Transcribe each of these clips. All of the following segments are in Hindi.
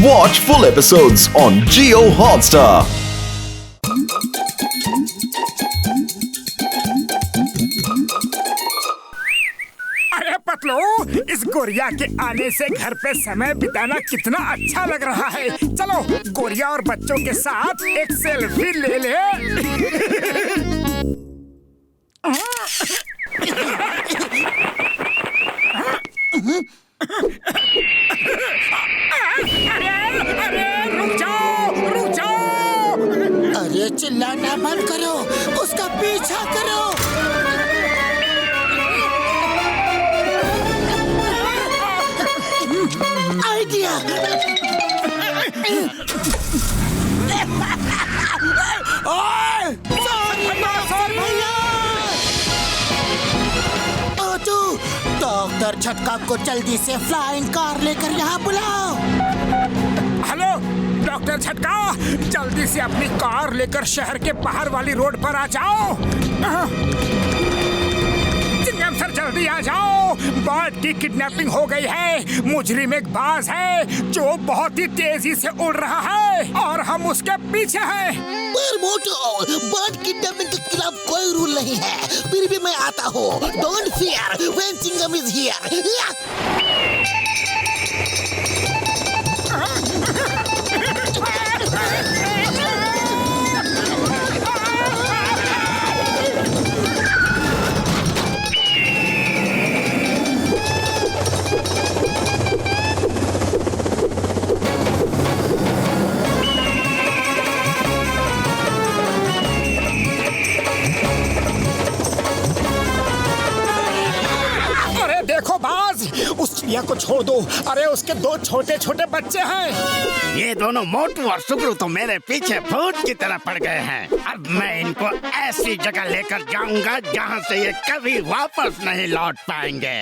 Watch full episodes on Jio Hotstar. अरे पतलू, इस गोरिया के आने से घर पे समय बिताना कितना अच्छा लग रहा है। चलो गोरिया और बच्चों के साथ एक सेल्फी ले ले। अरे रुक जाओ, रुक जाओ। अरे चिल्लाना बंद करो, उसका पीछा करो। आइडिया। डॉक्टर झटका को जल्दी से फ्लाइंग कार लेकर यहाँ बुलाओ। हेलो डॉक्टर झटका, जल्दी से अपनी कार लेकर शहर के बाहर वाली रोड पर आ जाओ। चिंगम सर जल्दी आ जाओ, बर्ड की किडनैपिंग हो गई है। मुजरिम एक बाज है जो बहुत ही तेजी से उड़ रहा है और हम उसके पीछे हैं। पर मोटो, बर्ड किडनैपिंग के खिलाफ कोई रूल नहीं है, फिर भी मैं आता हूँ। Don't fear when Chingum is here. देखो बाज, उस चिड़िया को छोड़ दो। अरे उसके दो छोटे छोटे बच्चे हैं। ये दोनों मोटू और सुगरू तो मेरे पीछे भूत की तरह पड़ गए हैं। अब मैं इनको ऐसी जगह लेकर जाऊंगा जहाँ से ये कभी वापस नहीं लौट पाएंगे।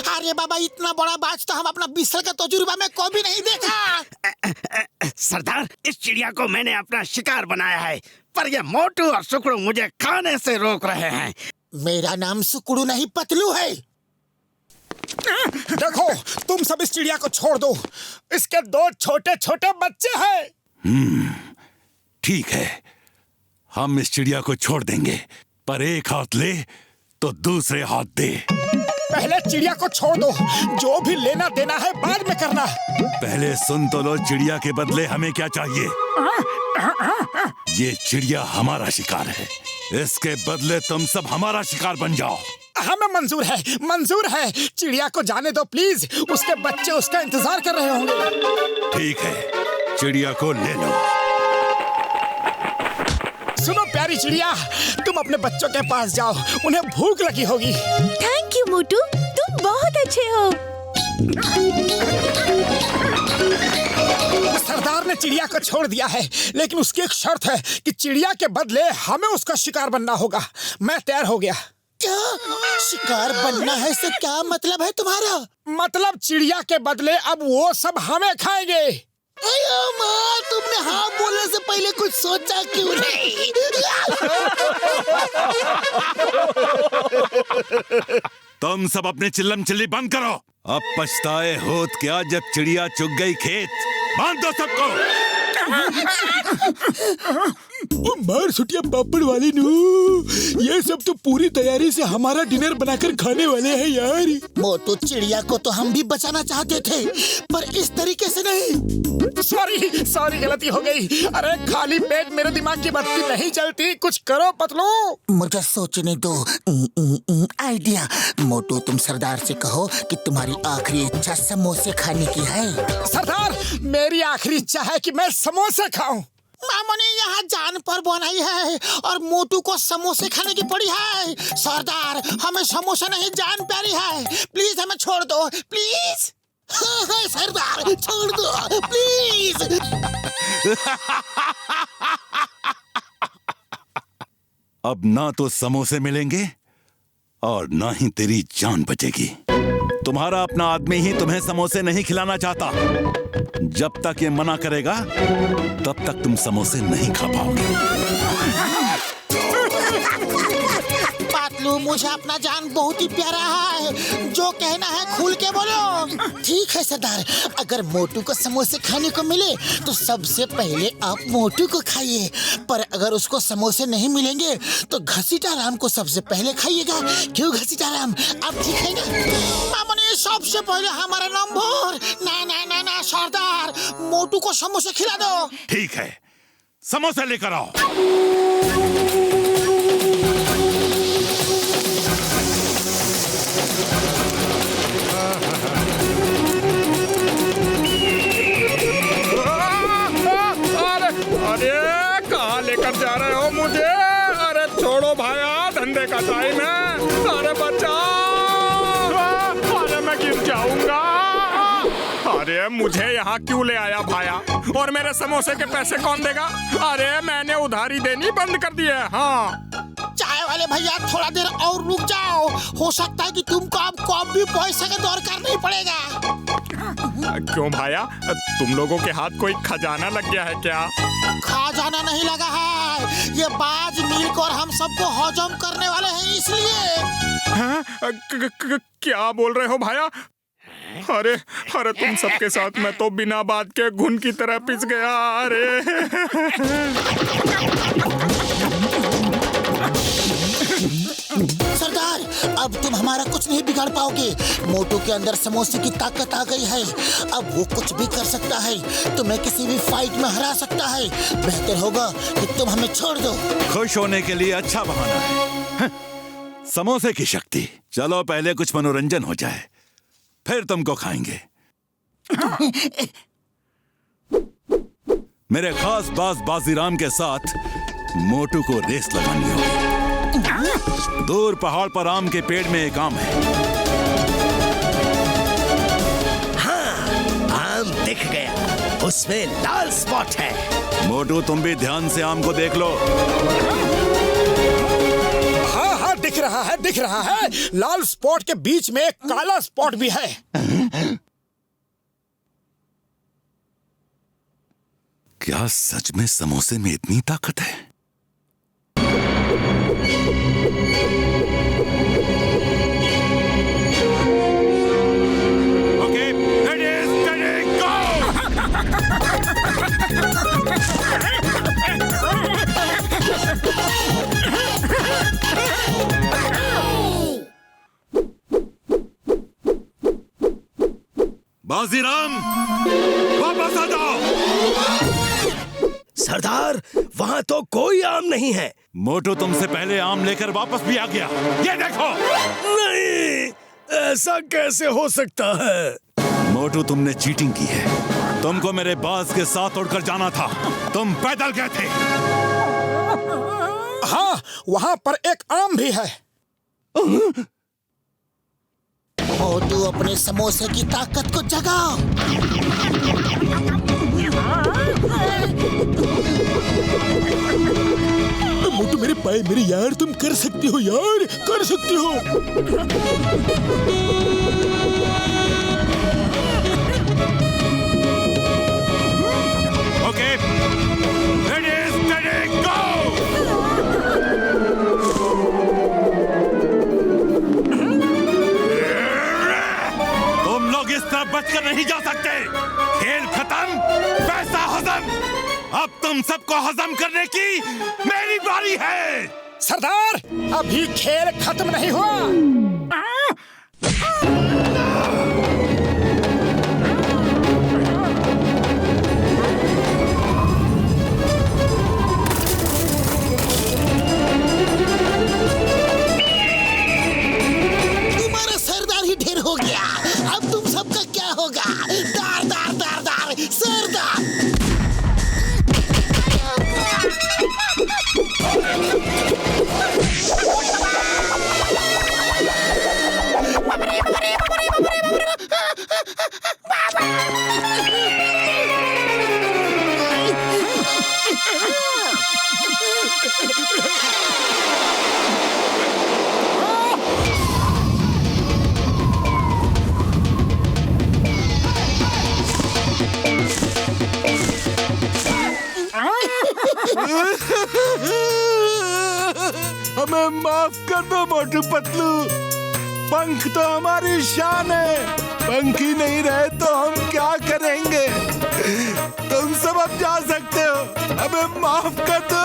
अरे बाबा, इतना बड़ा बाज तो हम अपना 20 साल का तजुर्बा में कभी नहीं देखा। सरदार, इस चिड़िया को मैंने अपना शिकार बनाया है, पर ये मोटू और सुकड़ू मुझे खाने से रोक रहे हैं। मेरा नाम सुकड़ू नहीं पतलू है। देखो तुम सब इस चिड़िया को छोड़ दो, इसके दो छोटे छोटे बच्चे हैं। ठीक है, हम इस चिड़िया को छोड़ देंगे, पर एक हाथ ले तो दूसरे हाथ दे। पहले चिड़िया को छोड़ दो, जो भी लेना देना है बाद में करना। पहले सुन तो लो, चिड़िया के बदले हमें क्या चाहिए। ये चिड़िया हमारा शिकार है, इसके बदले तुम सब हमारा शिकार बन जाओ। हमें मंजूर है, मंजूर है। चिड़िया को जाने दो प्लीज, उसके बच्चे उसका इंतजार कर रहे होंगे। ठीक है, चिड़िया को ले लो। सुनो प्यारी चिड़िया, तुम अपने बच्चों के पास जाओ, उन्हें भूख लगी होगी। थैंक यू मोटू, तुम बहुत अच्छे हो। सरदार ने चिड़िया को छोड़ दिया है, लेकिन उसकी एक शर्त है कि चिड़िया के बदले हमें उसका शिकार बनना होगा। मैं तैयार हो गया। क्या शिकार बनना है से क्या मतलब है तुम्हारा? मतलब चिड़िया के बदले अब वो सब हमें खाएंगे। अयो माँ, तुमने हाँ बोलने से पहले कुछ सोचा क्यों नहीं? तुम सब अपने चिल्लम चिल्ली बंद करो। अब पछताए होत क्या जब चिड़िया चुग गई खेत। बांध दो सबको। मार सुटिया पापड़ वाली नू, ये सब तो पूरी तैयारी से हमारा डिनर बनाकर खाने वाले हैं यार। मोटू, चिड़िया को तो हम भी बचाना चाहते थे, पर इस तरीके से नहीं। सॉरी सॉरी, गलती हो गई। अरे खाली पेट मेरे दिमाग की बत्ती नहीं चलती, कुछ करो पतलू। मुझे सोचने दो। आइडिया। मोटू, तुम सरदार से कहो कि तुम्हारी आखिरी इच्छा समोसे खाने की है। सरदार, मेरी आखिरी इच्छा है कि मैं समोसे खाऊं। मामू ने यहाँ जान पर बनाई है और मोटू को समोसे खाने की पड़ी है। सरदार, हमें समोसा नहीं जान प्यारी है। प्लीज हमें छोड़ दो, प्लीज। हाँ हाँ सरदार, छोड़ दो प्लीज। अब ना तो समोसे मिलेंगे और ना ही तेरी जान बचेगी। तुम्हारा अपना आदमी ही तुम्हें समोसे नहीं खिलाना चाहता। जब तक ये मना करेगा तब तक तुम समोसे नहीं खा पाओगे। पातलू, मुझे अपना जान बहुत ही प्यारा है, जो कहना है खुल के बोलो। ठीक है सरदार, अगर मोटू को समोसे खाने को मिले तो सबसे पहले आप मोटू को खाइए, पर अगर उसको समोसे नहीं मिलेंगे तो घसीटा राम को सबसे पहले खाइएगा। क्यों घसीटा राम, आप ठीक है ना? मामूनी, सबसे पहले हमारा नंबर। ना ना ना ना सरदार, मोटू को समोसे खिला दो। ठीक है, समोसे लेकर आओ। अरे कहाँ लेकर जा रहे हो मुझे? अरे छोड़ो भाया, धंधे का टाइम है। अरे बचाओ, अरे मैं गिर जाऊंगा। अरे मुझे यहाँ क्यों ले आया भाया? और मेरे समोसे के पैसे कौन देगा? अरे मैंने उधारी देनी बंद कर दी है। हाँ, चाय वाले भैया, थोड़ा देर और रुक जाओ, हो सकता है कि तुमको अब कब भी पैसे का दरकार नहीं पड़ेगा। क्यों भाया, तुम लोगों के हाथ कोई खजाना लग गया है क्या? खजाना नहीं लगा है, ये बाज मिलकर हम सबको हजम करने वाले हैं, इसलिए। हाँ? क्या बोल रहे हो भाया? अरे अरे तुम सबके साथ मैं तो बिना बात के घुन की तरह पिस गया। अरे सरदार, अब तुम हमारा कुछ नहीं बिगाड़ पाओगे। मोटू के अंदर समोसे की ताकत आ गई है, अब वो कुछ भी कर सकता है, तुम्हें किसी भी फाइट में हरा सकता है। बेहतर होगा कि तुम हमें छोड़ दो। खुश होने के लिए अच्छा बहाना है। समोसे की शक्ति। चलो पहले कुछ मनोरंजन हो जाए, फिर तुमको खाएंगे। मेरे खास बाज बाजीराम के साथ मोटू को रेस लगानी होगी। दूर पहाड़ पर आम के पेड़ में एक आम है। हाँ, आम दिख गया, उसमें लाल स्पॉट है। मोटू, तुम भी ध्यान से आम को देख लो। हाँ हाँ, दिख रहा है, दिख रहा है। लाल स्पॉट के बीच में एक काला स्पॉट भी है। क्या सच में समोसे में इतनी ताकत है? ओके, रेडी, स्टडी, गो! बाजीराम, वापस आ जाओ। सरदार, वहाँ तो कोई आम नहीं है। मोटू तुमसे पहले आम लेकर वापस भी आ गया। ये देखो। नहीं, ऐसा कैसे हो सकता है? मोटू, तुमने चीटिंग की है। तुमको मेरे बाज के साथ उड़कर जाना था, तुम पैदल गए थे। हाँ, वहाँ पर एक आम भी है। मोटू, अपने समोसे की ताकत को जगाओ। मोटू मेरे पाए मेरे यार, तुम कर सकते हो यार, कर सकते हो। ओके, रेडी, स्टडी, गो! तुम लोग इस तरह बचकर नहीं जा सकते। खेल खत्म, पैसा हजम। अब तुम सबको हजम करने की मेरी बारी है। सरदार, अभी खेल खत्म नहीं हुआ। तुम्हारा सरदार ही ढेर हो गया, अब तुम सबका क्या होगा? दार दार दार दार सरदार। हमें माफ कर दो मोटू पतलू। पंख तो हमारी शान है, पंख ही नहीं रहे तो हम क्या करेंगे। तुम सब अब जा सकते हो, हमें माफ कर दो।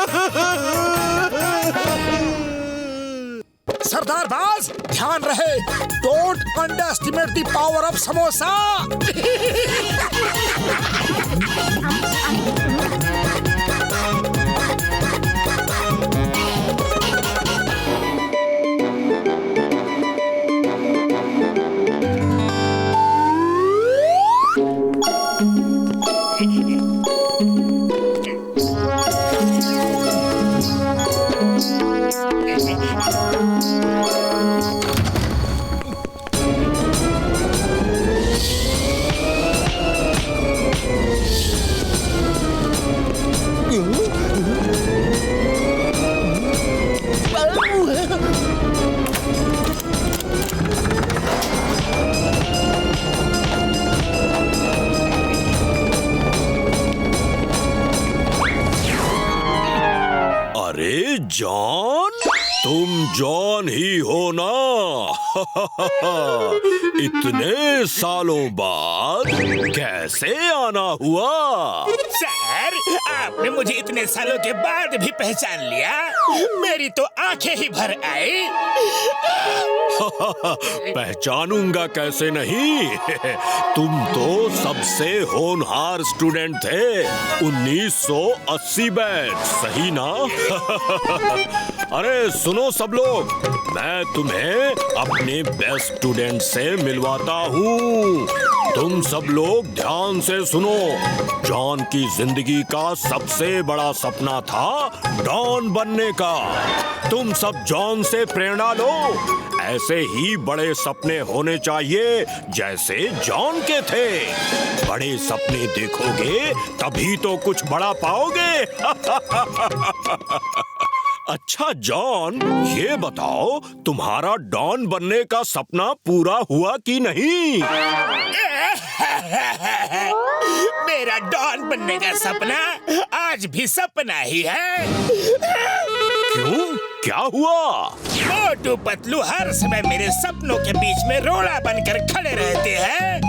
सरदार बाज, ध्यान रहे, don't underestimate the power of samosa. अरे जॉन, तुम जॉन ही हो ना? इतने सालों बाद कैसे आना हुआ? सर, आपने मुझे इतने सालों के बाद भी पहचान लिया? मेरी तो आंखें ही भर आई। पहचानूंगा कैसे नहीं? तुम तो सबसे होनहार स्टूडेंट थे 1980 बैच, सही ना? अरे सुनो सब लोग, मैं तुम्हें अपने बेस्ट स्टूडेंट से मिलवाता हूँ। तुम सब लोग ध्यान से सुनो। जॉन की जिंदगी का सबसे बड़ा सपना था डॉन बनने का। तुम सब जॉन से प्रेरणा लो। ऐसे ही बड़े सपने होने चाहिए जैसे जॉन के थे। बड़े सपने देखोगे तभी तो कुछ बड़ा पाओगे। अच्छा जॉन, ये बताओ तुम्हारा डॉन बनने का सपना पूरा हुआ कि नहीं? मेरा डॉन बनने का सपना आज भी सपना ही है। क्यों, क्या हुआ? मोटू पतलू हर समय मेरे सपनों के बीच में रोड़ा बनकर खड़े रहते हैं।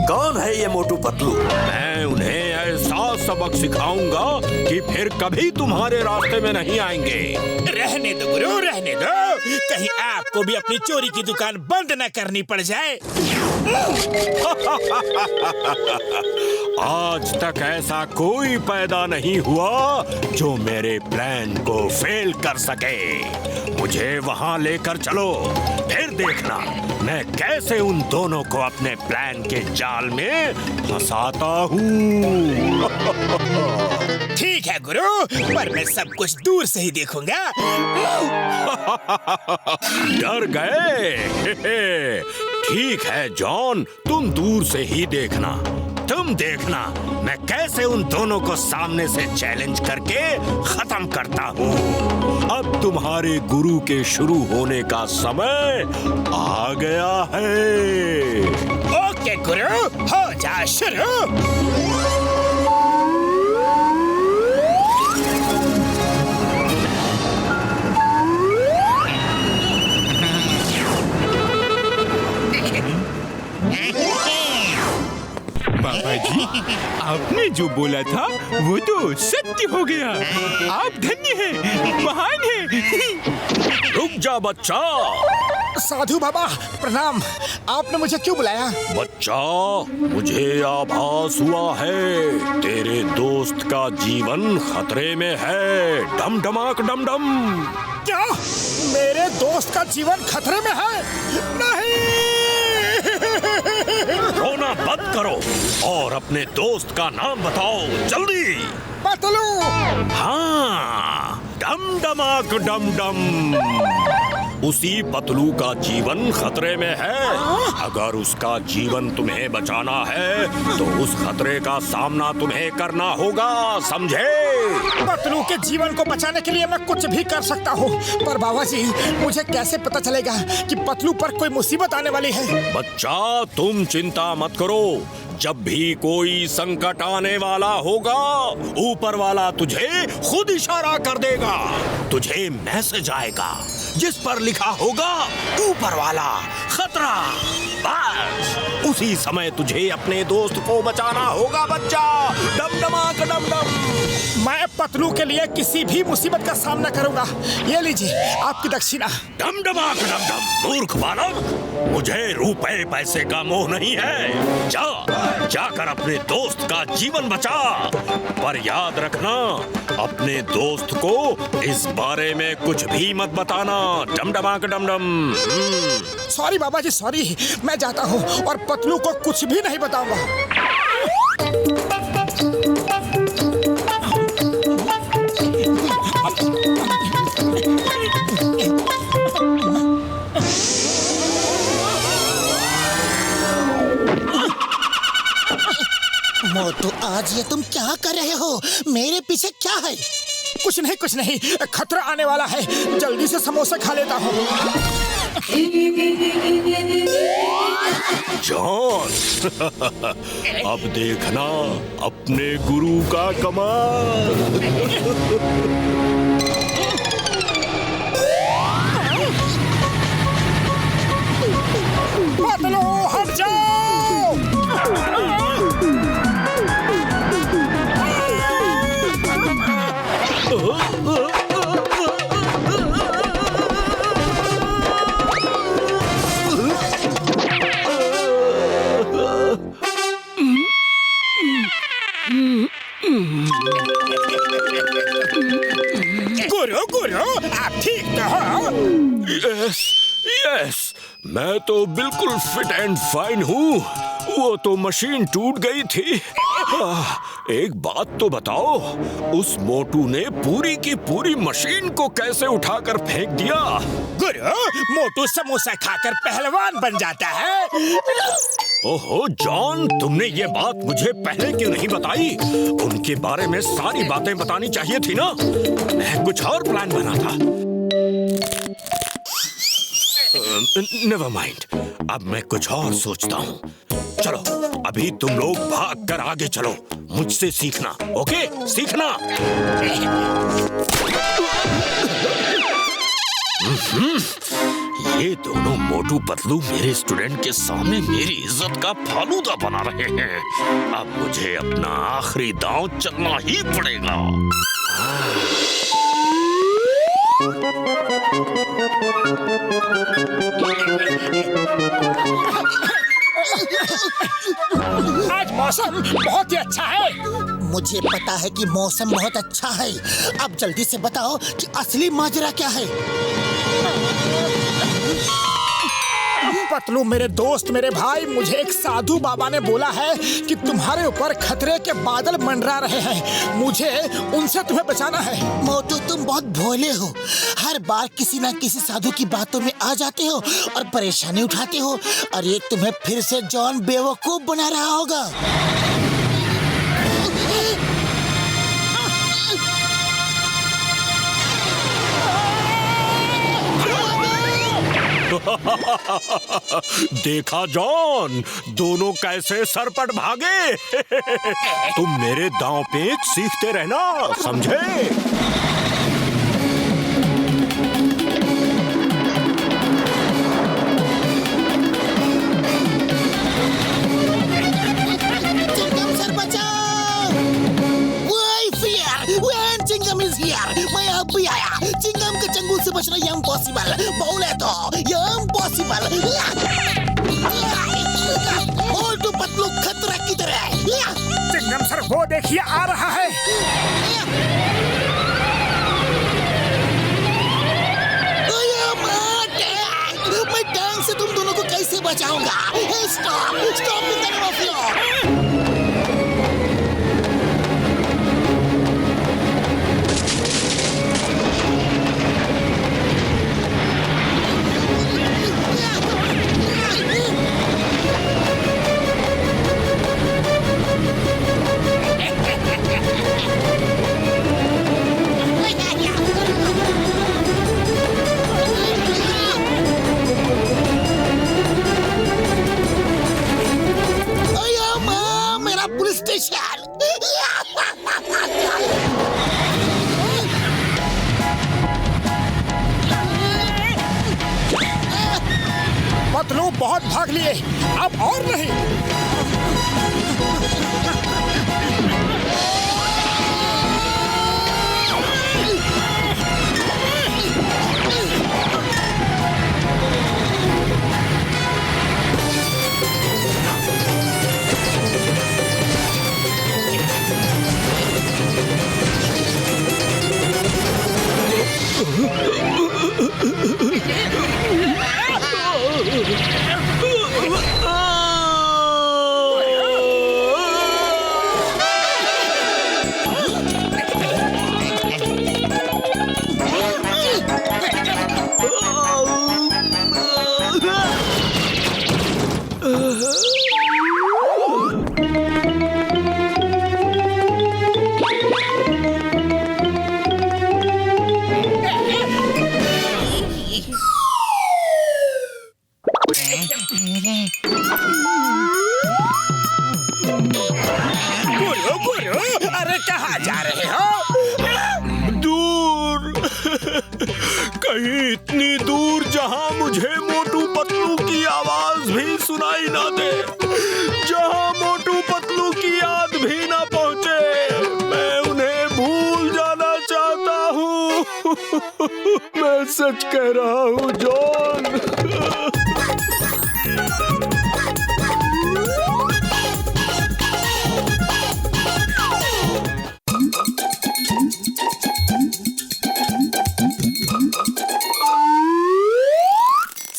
कौन है ये मोटू पतलू? मैं उन्हें ऐसा सबक सिखाऊंगा कि फिर कभी तुम्हारे रास्ते में नहीं आएंगे। रहने दो गुरु, रहने दो। कहीं आपको भी अपनी चोरी की दुकान बंद न करनी पड़ जाए। आज तक ऐसा कोई पैदा नहीं हुआ जो मेरे प्लान को फेल कर सके। मुझे वहां लेकर चलो, फिर देखना मैं कैसे उन दोनों को अपने प्लान के जाल में फंसाता हूँ। ठीक है गुरु, पर मैं सब कुछ दूर से ही देखूंगा। डर गए? ठीक है जॉन, तुम दूर से ही देखना। तुम देखना मैं कैसे उन दोनों को सामने से चैलेंज करके खत्म करता हूँ। अब तुम्हारे गुरु के शुरू होने का समय आ गया है। ओके गुरु, हो जा शुरू। पापा जी, आपने जो बोला था वो तो सत्य हो गया। आप धन्य हैं, महान हैं। रुक जा बच्चा। साधु बाबा प्रणाम। आपने मुझे क्यों बुलाया? बच्चा, मुझे आभास हुआ है तेरे दोस्त का जीवन खतरे में है। डम डमाक डम डम। क्या मेरे दोस्त का जीवन खतरे में है? नहीं। रोना बंद करो और अपने दोस्त का नाम बताओ जल्दी। पतलू। हाँ, डम डमाक डम डम। उसी पतलू का जीवन खतरे में है। अगर उसका जीवन तुम्हें बचाना है तो उस खतरे का सामना तुम्हें करना होगा, समझे? पतलू के जीवन को बचाने के लिए मैं कुछ भी कर सकता हूँ, पर बाबा जी मुझे कैसे पता चलेगा कि पतलू पर कोई मुसीबत आने वाली है? बच्चा तुम चिंता मत करो, जब भी कोई संकट आने वाला होगा ऊपर वाला तुझे खुद इशारा कर देगा। तुझे मैसेज आएगा जिस पर लिखा होगा ऊपर वाला खतरा। बस उसी समय तुझे अपने दोस्त को बचाना होगा बच्चा। डमडमाक डमडम। मैं पतलू के लिए किसी भी मुसीबत का सामना करूंगा। ये लीजिए आपकी दक्षिणा। डमडमाक डमडम। मूर्ख बालक, मुझे रुपए पैसे का मोह नहीं है। जाकर अपने दोस्त का जीवन बचा। पर याद रखना, अपने दोस्त को इस बारे में कुछ भी मत बताना। डमडमाक डमडम। सॉरी बाबा जी, सॉरी। मैं जाता हूँ और पतलू को कुछ भी नहीं बताऊंगा। मोटू, आज ये तुम क्या कर रहे हो? मेरे पीछे क्या है? कुछ नहीं, खतरा आने वाला है। जल्दी से समोसा खा लेता हूँ। जॉन, अब देखना अपने गुरु का कमाल। पतलू हट जाओ। गुरु, आप ठीक तो हो? यस, मैं तो बिल्कुल फिट एंड फाइन हूँ। वो तो मशीन टूट गई थी। एक बात तो बताओ, उस मोटू ने पूरी की पूरी मशीन को कैसे उठाकर फेंक दिया? गुरु, मोटू समोसा खाकर पहलवान बन जाता है। ओहो जॉन, तुमने ये बात मुझे पहले क्यों नहीं बताई? उनके बारे में सारी बातें बतानी चाहिए थी ना। मैं कुछ और प्लान बना था। नेवर माइंड, अब मैं कुछ और सोचता हूँ। चलो अभी तुम लोग भाग कर आगे चलो, मुझसे सीखना। ओके, सीखना। ये दोनों मोटू पतलू मेरे स्टूडेंट के सामने मेरी इज्जत का फालूदा बना रहे हैं। अब मुझे अपना आखिरी दांव चलना ही पड़ेगा। आज मौसम बहुत ही अच्छा है। मुझे पता है कि मौसम बहुत अच्छा है। अब जल्दी से बताओ कि असली माजरा क्या है? पतलू मेरे दोस्त, मेरे भाई, मुझे एक साधु बाबा ने बोला है कि तुम्हारे ऊपर खतरे के बादल मंडरा रहे हैं। मुझे उनसे तुम्हें बचाना है। मोटू, तुम बहुत भोले हो। हर बार किसी ना किसी साधु की बातों में आ जाते हो और परेशानी उठाते हो, और ये तुम्हें फिर से जॉन बेवकूफ बना रहा होगा। देखा जॉन, दोनों कैसे सरपट भागे। तुम मेरे दांव पेच सीखते रहना, समझे? चिंगम सर बचाओ! When चिंगम is here, मैं अब भी आया। चिंगम के चंगुल से बचना ये इम्पॉसिबल। बोले तो ये इम्पॉसिबल। मोटू पतलू खतरा किधर है? चिंगम सर, वो देखिए आ रहा है। मैं टैंक से तुम दोनों को कैसे बचाऊंगा? Stop in the name of law. Station. Patlu बहुत भाग लिए, अब और नहीं। अरे कहाँ जा रहे हो? दूर कहीं इतनी दूर जहाँ मुझे मोटू पतलू की आवाज भी सुनाई ना दे, जहाँ मोटू पतलू की याद भी ना पहुँचे। मैं उन्हें भूल जाना चाहता हूँ। मैं सच कह रहा हूँ जॉन।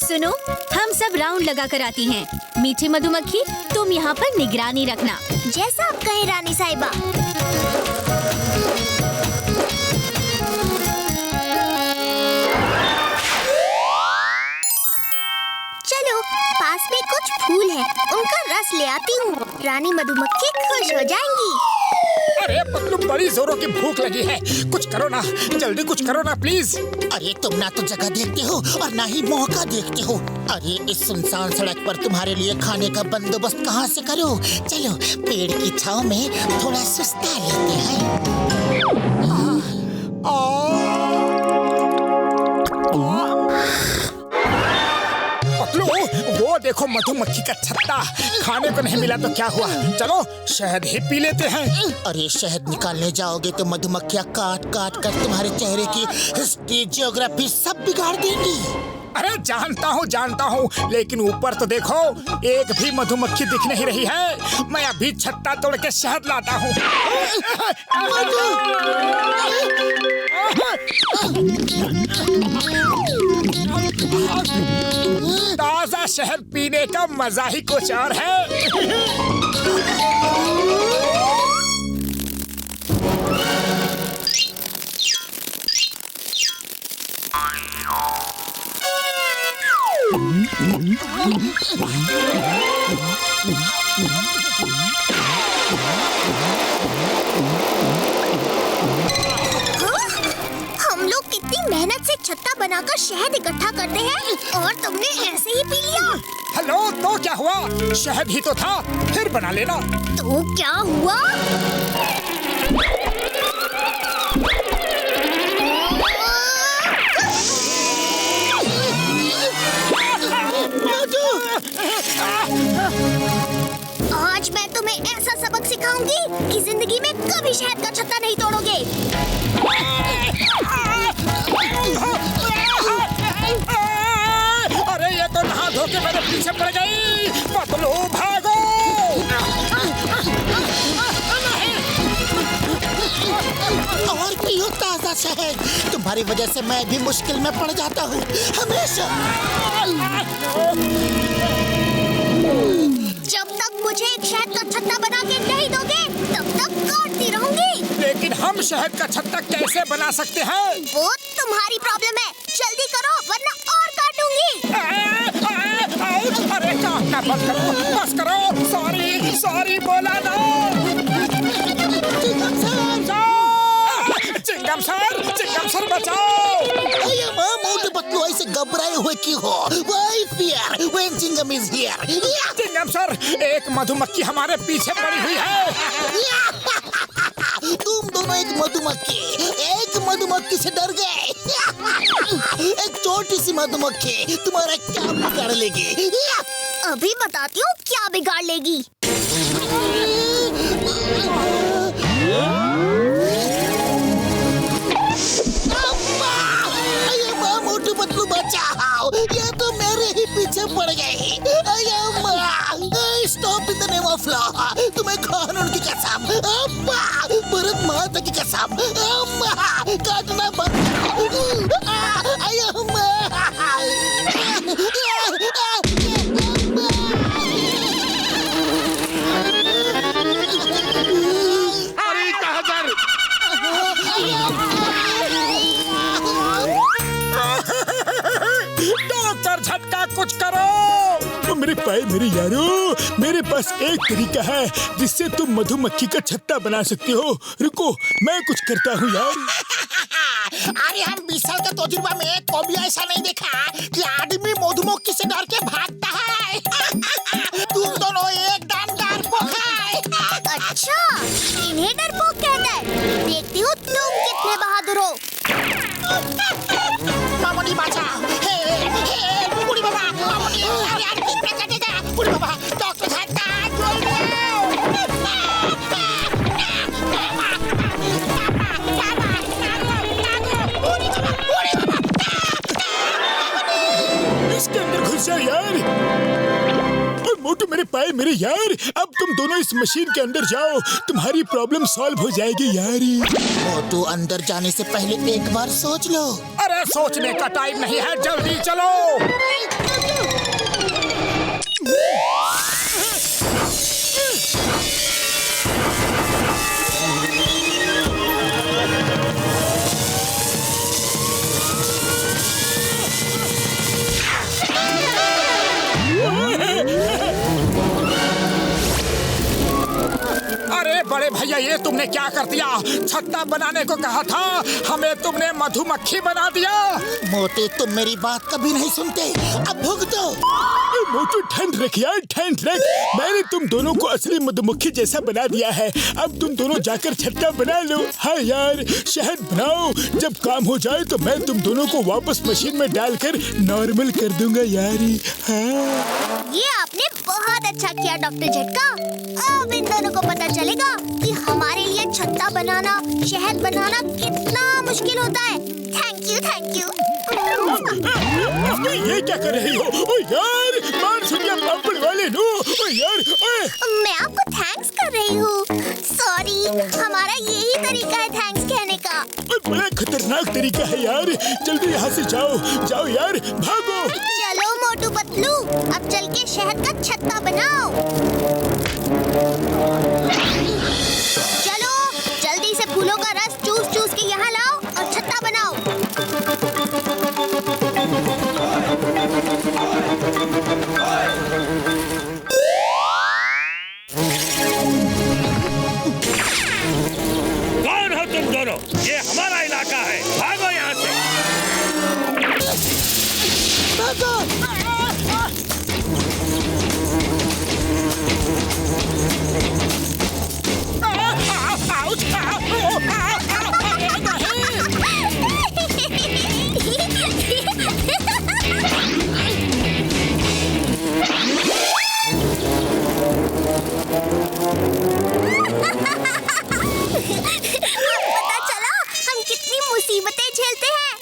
सुनो, हम सब राउंड लगा कर आती हैं। मीठी मधुमक्खी, तुम यहाँ पर निगरानी रखना। जैसा आप कहें रानी साहिबा। चलो, पास में कुछ फूल है, उनका रस ले आती हूँ। रानी मधुमक्खी खुश हो जाएंगी। अरे पतलू, बड़ी जोरों की भूख लगी है, कुछ करो ना, जल्दी कुछ करो ना प्लीज। अरे तुम ना तो जगह देखते हो और ना ही मौका देखते हो। अरे इस सुनसान सड़क पर तुम्हारे लिए खाने का बंदोबस्त कहाँ से करो? चलो पेड़ की छांव में थोड़ा सुस्ता लेते हैं। पतलू, वो देखो मधुमक्खी का छत्ता। खाने को नहीं मिला तो क्या हुआ, चलो शहद ही पी लेते हैं। अरे शहद निकालने जाओगे तो मधुमक्खियाँ काट काट कर तुम्हारे चेहरे की हिस्ट्री, ज्योग्राफी सब बिगाड़ देंगी। अरे जानता हूँ, लेकिन ऊपर तो देखो, एक भी मधुमक्खी दिख नहीं रही है। मैं अभी छत्ता तोड़ के शहद लाता हूँ। ताजा शहद पीने का मजा ही कुछ और है। हम लोग कितनी मेहनत से छत्ता बनाकर शहद इकट्ठा करते हैं और तुमने ऐसे ही पी लिया। हेलो, तो क्या हुआ? शहद ही तो था, फिर बना लेना। तो क्या हुआ? आज मैं तुम्हें ऐसा सबक सिखाऊंगी कि जिंदगी में कभी शहद का छत्ता नहीं तोड़ोगे। अरे ये तो नहा धो के मेरे पीछे पड़ गई। पतलू भागो। और पियो ताजा शहद। तुम्हारी वजह से मैं भी मुश्किल में पड़ जाता हूँ हमेशा। जब तक मुझे एक शहद का छत्ता बना के नहीं दोगे, तब तक काटती रहूंगी। लेकिन हम शहद का छत्ता कैसे बना सकते हैं? वो तुम्हारी प्रॉब्लम है। जल्दी करो वरना और काटूंगी। अरे काटना बस करो। सॉरी बोला ना। चिंगम सर बचाओ। मोटू पतलू ऐसे घबराए हुए क्यों हो? Why fear when Chingum is here? Chingum sir, एक मधुमक्खी हमारे पीछे पड़ी हुई है। तुम दोनों एक मधुमक्खी से डर गए। एक छोटी सी मधुमक्खी तुम्हारा क्या बिगाड़ लेगी? अभी बताती हूँ क्या बिगाड़ लेगी। मोटू पतलू बचाओ, ये तो मेरे ही पीछे पड़ गई। Stop in the name of law. तुम्हें कानून की कसम, भरत माता की कसम, काटना बंद करो। अरे कहाँ सर? डॉक्टर झटका, कुछ करो। मेरे पाए मेरे यारो, मेरे पास एक तरीका है जिससे तुम मधुमक्खी का छत्ता बना सकते हो। रुको, मैं कुछ करता हूँ यार। अरे हम 20 साल का तजुर्बा में कभी ऐसा नहीं देखा कि आदमी मधुमक्खी से डर के भागता है। तुम दोनों एकदम डरपोक है। अच्छा, इन्हें डरपोक कहते हैं। देखती हूँ तुम कितने बहादुर हो। मामूली बचाओ। बुढ़ी बाबा, मामूली, अरे यार कितना कटेगा? बुढ़ी बाबा, डॉक्टर झटका, जल्दी इसके अंदर घुस जाओ यार। और मोटू मेरे पाए मेरे यार, अब तुम दोनों इस मशीन के अंदर जाओ, तुम्हारी प्रॉब्लम सॉल्व हो जाएगी यार। मोटू, अंदर जाने से पहले एक बार सोच लो। अरे सोचने का टाइम नहीं है, जल्दी चलो। अरे बड़े भैया, ये तुमने क्या कर दिया? छत्ता बनाने को कहा था, हमें तुमने मधुमक्खी बना दिया। मोटू, तुम मेरी बात कभी नहीं सुनते। अब भुगतो। मोटू ठंड रख यार, ठंड रख। मैंने तुम दोनों को असली मधुमक्खी जैसा बना दिया है। अब तुम दोनों जाकर छत्ता बना लो। हाँ यार, शहद बनाओ। जब काम हो जाए तो मैं तुम दोनों को वापस मशीन में डालकर नॉर्मल कर दूंगा यार। हाँ, ये आपने बहुत अच्छा किया डॉक्टर झटका। अब इन दोनों को पता चलेगा कि हमारे लिए छत्ता बनाना, शहद बनाना कितना मुश्किल होता है। Thank you, thank you. ये क्या कर रही हो? ओ यार, मान सुनिया पापड़ वाले नो। ओ यार, ओए। मैं आपको थैंक्स कर रही हूँ। सॉरी, हमारा यही तरीका है थैंक्स कहने का। बड़ा खतरनाक तरीका है यार। जल्दी यहाँ से जाओ, जाओ यार, भागो। चलो मोटू पतलू, अब चल के शहद का छत्ता बनाओ। चलो, जल्दी से फूलों का रस चूस चूस के यहाँ लाओ और छत्ता बनाओ। कौन हो तुम दोनों? ये हमारा इलाका है, भागो यहाँ से। पता चला हम कितनी मुसीबतें झेलते हैं।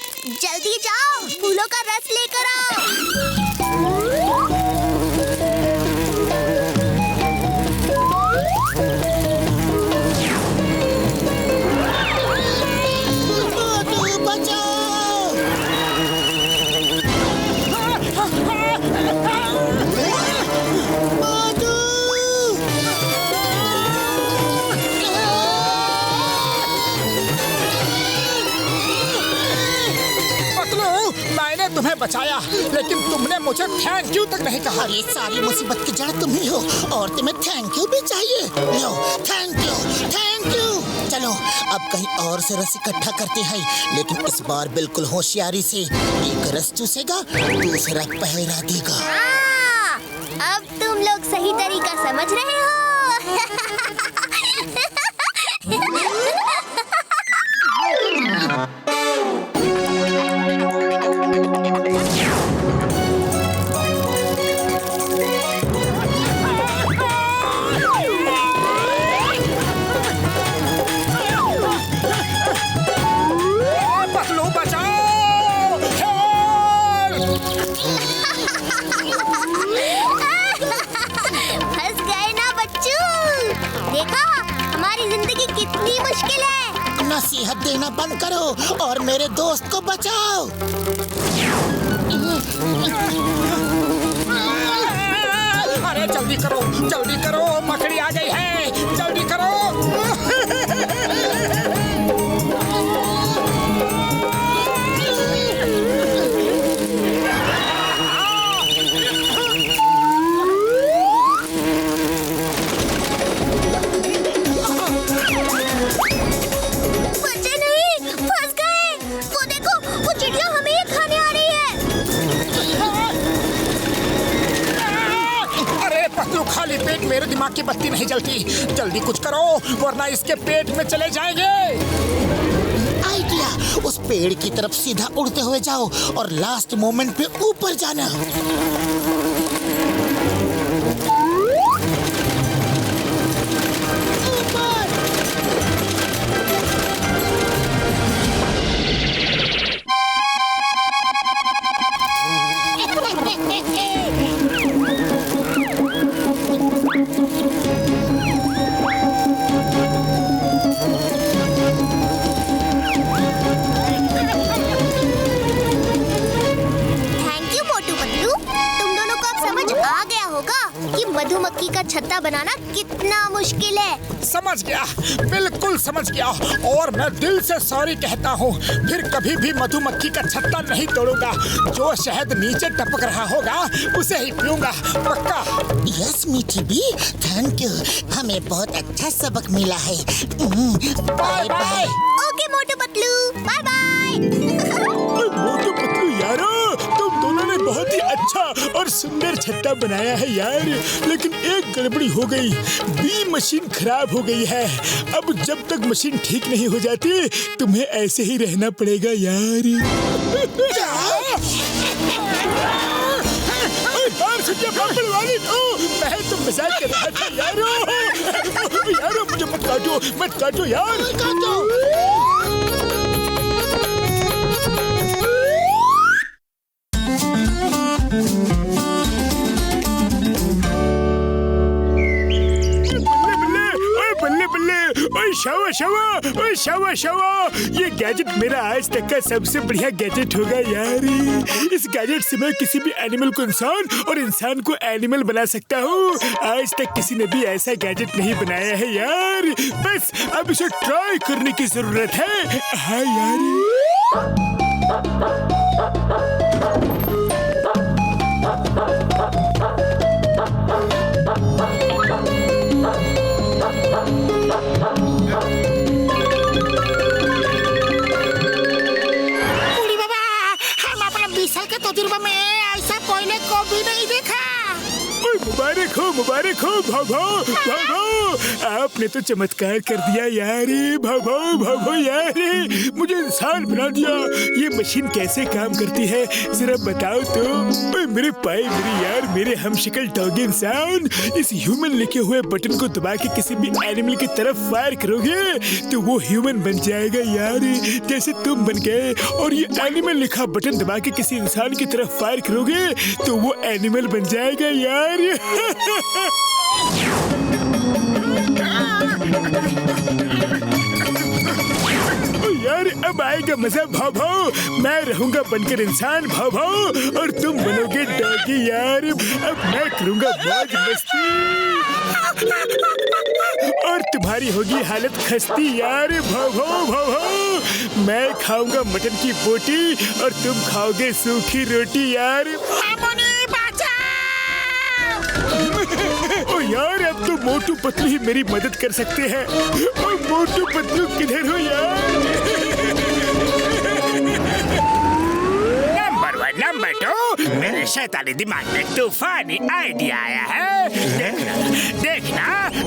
जल्दी जाओ, फूलों का रस लेकर आओ। मोटू, बचाओ। मोटू। पतलू, मैंने तुम्हें बचाया, लेकिन तुमने मुझे थैंक यू तक नहीं कहा। ये सारी मुसीबत की जड़ तुम ही हो और तुम्हें थैंक यू भी चाहिए। लो, थैंक यू, थैंक यू। चलो अब कहीं और से रस इकट्ठा करते हैं, लेकिन इस बार बिल्कुल होशियारी से। एक रस चूसेगा, दूसरा पहरा देगा। अब तुम लोग सही तरीका समझ रहे हो। पतलू बचाओ! फंस गए ना बच्चू। देखा हमारी जिंदगी कितनी मुश्किल है। नसीहत देना बंद करो और मेरे दोस्त को बचाओ। अरे जल्दी करो, मकड़ी आ गई है, जल्दी करो। बचे नहीं, फंस गए। वो देखो, वो चिड़िया हमें ये खाने आ रही है। अरे पतलू, खाली पेट मेरे दिमाग की बत्ती नहीं जलती। जल्दी कुछ करो वरना इसके पेट में चले जाएंगे। आइडिया, उस पेड़ की तरफ सीधा उड़ते हुए जाओ और लास्ट मोमेंट पे ऊपर जाना। मधुमक्खी का छत्ता बनाना कितना मुश्किल है। समझ गया, बिल्कुल समझ गया, और मैं दिल से सॉरी कहता हूँ। फिर कभी भी मधुमक्खी का छत्ता नहीं तोड़ूंगा। जो शहद नीचे टपक रहा होगा उसे ही पीऊंगा, पक्का। यस मीठी बी, थैंक यू, हमें बहुत अच्छा सबक मिला है। Bye bye. Okay Motu Patlu, bye bye. Motu Patlu यारो, तुम दोनों ने बहुत ही अच्छा और सुंदर छत्ता बनाया है यार, लेकिन एक गड़बड़ी हो गई। बी मशीन खराब हो गई है। अब जब तक मशीन ठीक नहीं हो जाती तुम्हें ऐसे ही रहना पड़ेगा यार। मैं तो मजाक कर रहा था यारो। यारो मुझे मत काटो यार। शावा, ये गैजेट मेरा आज तक का सबसे बढ़िया गैजेट होगा यार। इस गैजेट से मैं किसी भी एनिमल को इंसान और इंसान को एनिमल बना सकता हूँ। आज तक किसी ने भी ऐसा गैजेट नहीं बनाया है यार। बस अब इसे ट्राई करने की जरूरत है। हाँ यार। तजुर्बा में ऐसा पहले कभी नहीं देखा। मुबारक हो भाभो, आपने तो चमत्कार कर दिया यार। भाभो यार, मुझे इंसान बना दिया। ये मशीन कैसे काम करती है जरा बताओ तो। मेरे पाए मेरे यार, मेरे हमशक्ल डॉग इंसान, इस ह्यूमन लिखे हुए बटन को दबा के किसी भी एनिमल की तरफ फायर करोगे तो वो ह्यूमन बन जाएगा यार, जैसे तुम बन गए। और ये एनिमल लिखा बटन दबा के किसी इंसान की तरफ फायर करोगे तो वो एनिमल बन जाएगा यार। यार अब आएगा मजा भाभो। मैं रहूंगा बनकर इंसान भाभो और तुम बनोगे डॉगी यार। अब मैं करूंगा मौज मस्ती और तुम्हारी होगी हालत खस्ती यार। भाव भाव भाव भाव। मैं खाऊंगा मटन की बोटी और तुम खाओगे सूखी रोटी यार। ओ यार, अब तो मोटू पतलू ही मेरी मदद कर सकते हैं। ओ मोटू पतलू किधर हो यार? नंबर 2, मेरे शैतानी दिमाग में तूफानी आइडिया आया है। देखना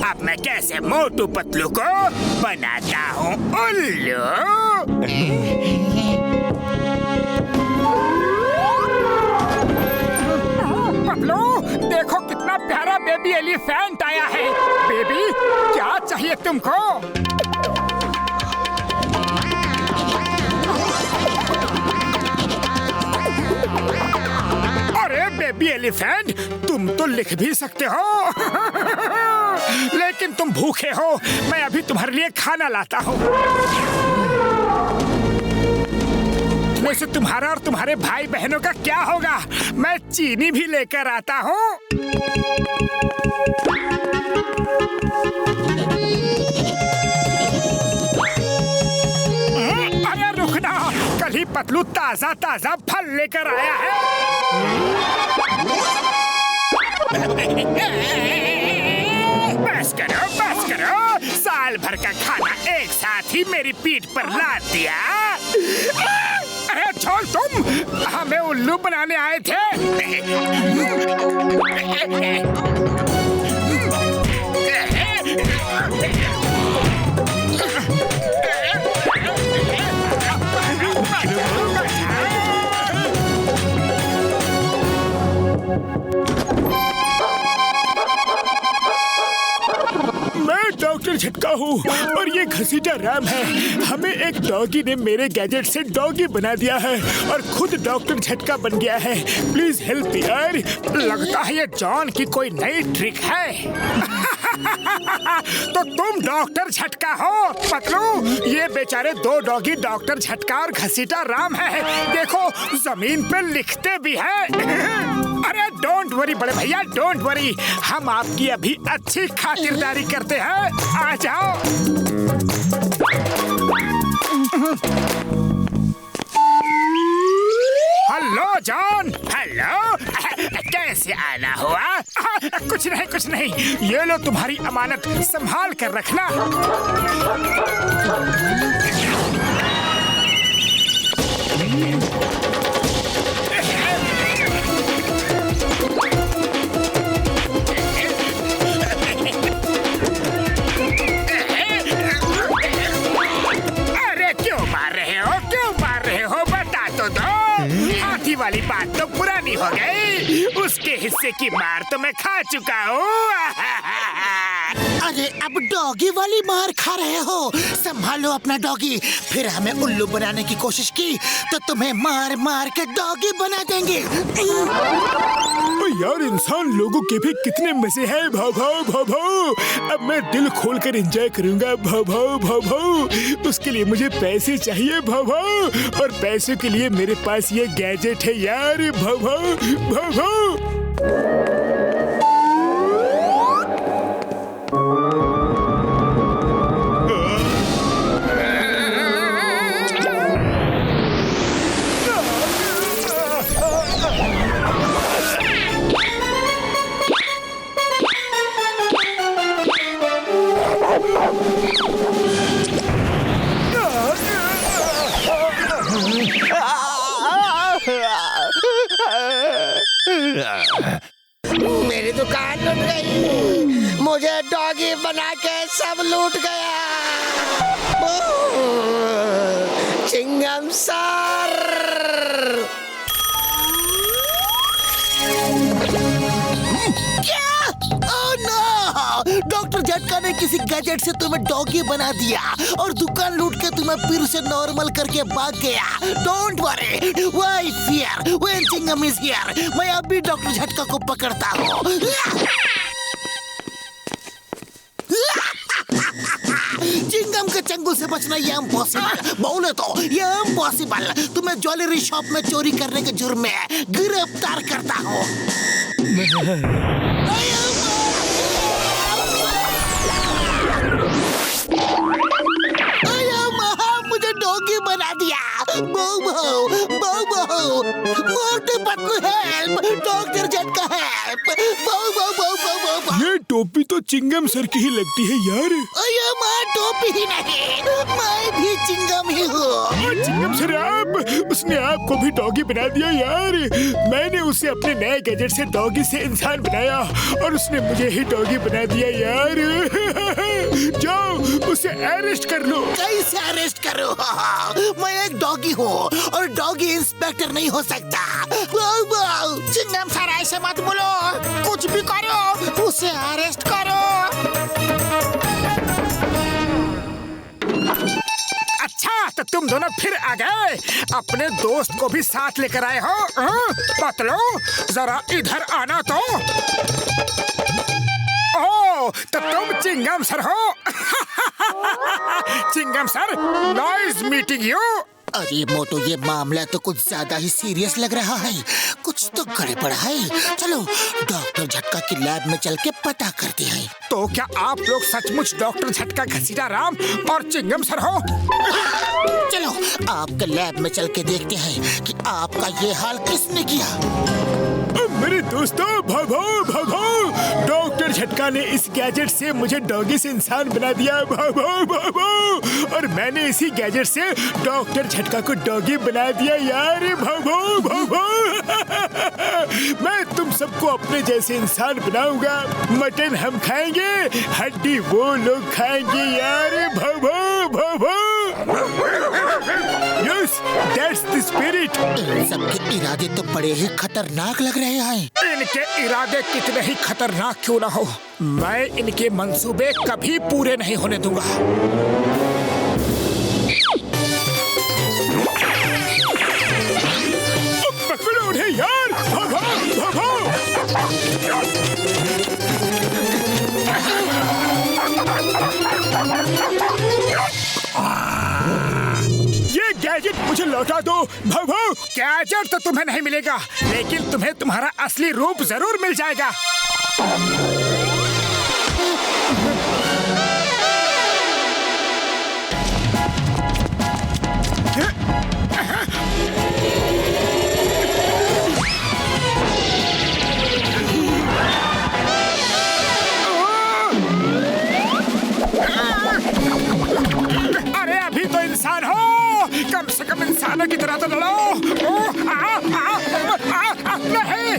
अब मैं कैसे मोटू पतलू को बनाता हूँ उल्लू। पतलू, देखो कितना प्यारा बेबी एलिफेंट आया है। बेबी, क्या चाहिए तुमको? अरे बेबी एलिफेंट, तुम तो लिख भी सकते हो। लेकिन तुम भूखे हो। मैं अभी तुम्हारे लिए खाना लाता हूँ। वैसे तुम्हारा और तुम्हारे भाई बहनों का क्या होगा? मैं चीनी भी लेकर आता हूँ। अरे रुकना, कल ही पतलू ताजा ताजा फल लेकर आया है। बस करो, साल भर का खाना एक साथ ही मेरी पीठ पर लाद दिया। अरे छोड़ तुम, हमें उल्लू बनाने आए थे। डॉक्टर झटका हूँ और ये घसीटा राम है। हमें एक डॉगी ने मेरे गैजेट से डॉगी बना दिया है और खुद डॉक्टर झटका बन गया है। प्लीज हेल्प यार। लगता है ये जॉन की कोई नई ट्रिक है। तो तुम डॉक्टर झटका हो पतलू। ये बेचारे 2 डॉगी डॉक्टर झटका और घसीटा राम है। देखो जमीन पे लिखते भी हैं। अरे डोंट वरी बड़े भैया, डोंट वरी। हम आपकी अभी अच्छी खातिरदारी करते हैं। आ जाओ। Hello John. हेलो, कैसे आना हुआ? कुछ नहीं। ये लो तुम्हारी अमानत, संभाल कर रखना। अरे क्यों मार रहे हो? बता तो दो। हाथी वाली बात तो पुरानी हो गई। उसके हिस्से की मार तो मैं खा चुका हूँ। अरे अब डॉगी वाली मार खा रहे हो? संभालो अपना डॉगी। फिर हमें उल्लू बनाने की कोशिश की तो तुम्हें मार मार के डॉगी बना देंगे। यार, इंसान लोगों के भी कितने मजे हैं। भाव भाव भाव भाव। अब मैं दिल खोल कर एंजॉय करूंगा। भाव भाव भाव भाव। उसके लिए मुझे पैसे चाहिए भाव भाव, और पैसों के लिए मेरे पास ये गैजेट है यार। भाव भाव भाव भाव। मेरी दुकान लूट गई। मुझे डॉगी बना के सब लूट गया। चिंगम सर। क्या? Oh no! डॉक्टर झटका ने किसी गैजेट से तुम्हें डॉगी बना दिया और दुकान लूट के तुम्हें फिर से नॉर्मल करके भाग गया। Don't worry, why fear when Chingum is here. मैं अभी डॉक्टर झटका को पकड़ता हूँ। चिंगम के चंगुल से बचना ये इम्पॉसिबल। बोले तो ये इम्पॉसिबल। तुम्हें ज्वेलरी शॉप में चोरी करने के जुर्म में गिरफ्तार करता हूँ। मोटू पतलू हेल्प, डॉक्टर झटका help. Wow wow wow wow wow. ये टोपी तो चिंगम सर की ही लगती है यार। अरे माँ टोपी ही नहीं, मैं भी चिंगम ही हूँ। चिंगम सर आप, उसने आपको भी डॉगी बना दिया यार। मैंने उसे अपने नए गैजेट से डॉगी से इंसान बनाया और उसने मुझे ही डॉगी बना दिया यार। जाओ उसे अरेस्ट कर लो। कैसे अरेस्ट करो? मैं एक डॉगी हूँ और डॉगी इंस्पेक्टर नहीं हो सकता। वाओ वाओ, चिंगम सर ऐसे मत बोलो, कुछ भी करो, उसे अरेस्ट करो। अच्छा तो तुम दोनों फिर आ गए, अपने दोस्त को भी साथ लेकर आए हो। पतलू जरा इधर आना तो। ओ तो तुम चिंगम सर हो। Chingum sir, nice meeting you. अरे मोटू, ये मामला तो कुछ ज्यादा ही सीरियस लग रहा है, कुछ तो गड़बड़ है। चलो डॉक्टर झटका की लैब में चल के पता करते हैं। तो क्या आप लोग सचमुच डॉक्टर झटका घसीटा राम और चिंगम सर हो? चलो आपके लैब में चल के देखते हैं कि आपका ये हाल किसने किया। मेरे दोस्तों भागो भागो, डॉक्टर झटका ने इस गैजेट से मुझे डॉगी से इंसान बना दिया। भागो भागो, और मैंने इसी गैजेट से डॉक्टर झटका को डॉगी बना दिया यार। भागो भागो। मैं तुम सबको अपने जैसे इंसान बनाऊंगा। मटन हम खाएंगे, हड्डी वो लोग खाएंगे यार। भागो भागो। Yes, that's the spirit. इन सबके इरादे तो बड़े ही खतरनाक लग रहे हैं। इनके इरादे कितने ही खतरनाक क्यों ना हो, मैं इनके मंसूबे कभी पूरे नहीं होने दूंगा। पकड़ो उन्हें यार, भागो भागो। ये गैजेट मुझे लौटा दो। भागो। गैजेट तो तुम्हें नहीं मिलेगा, लेकिन तुम्हें तुम्हारा असली रूप जरूर मिल जाएगा। अरे अभी तो इंसान हो, कम से कम इंसानों की तरह तो लड़ो। नहीं।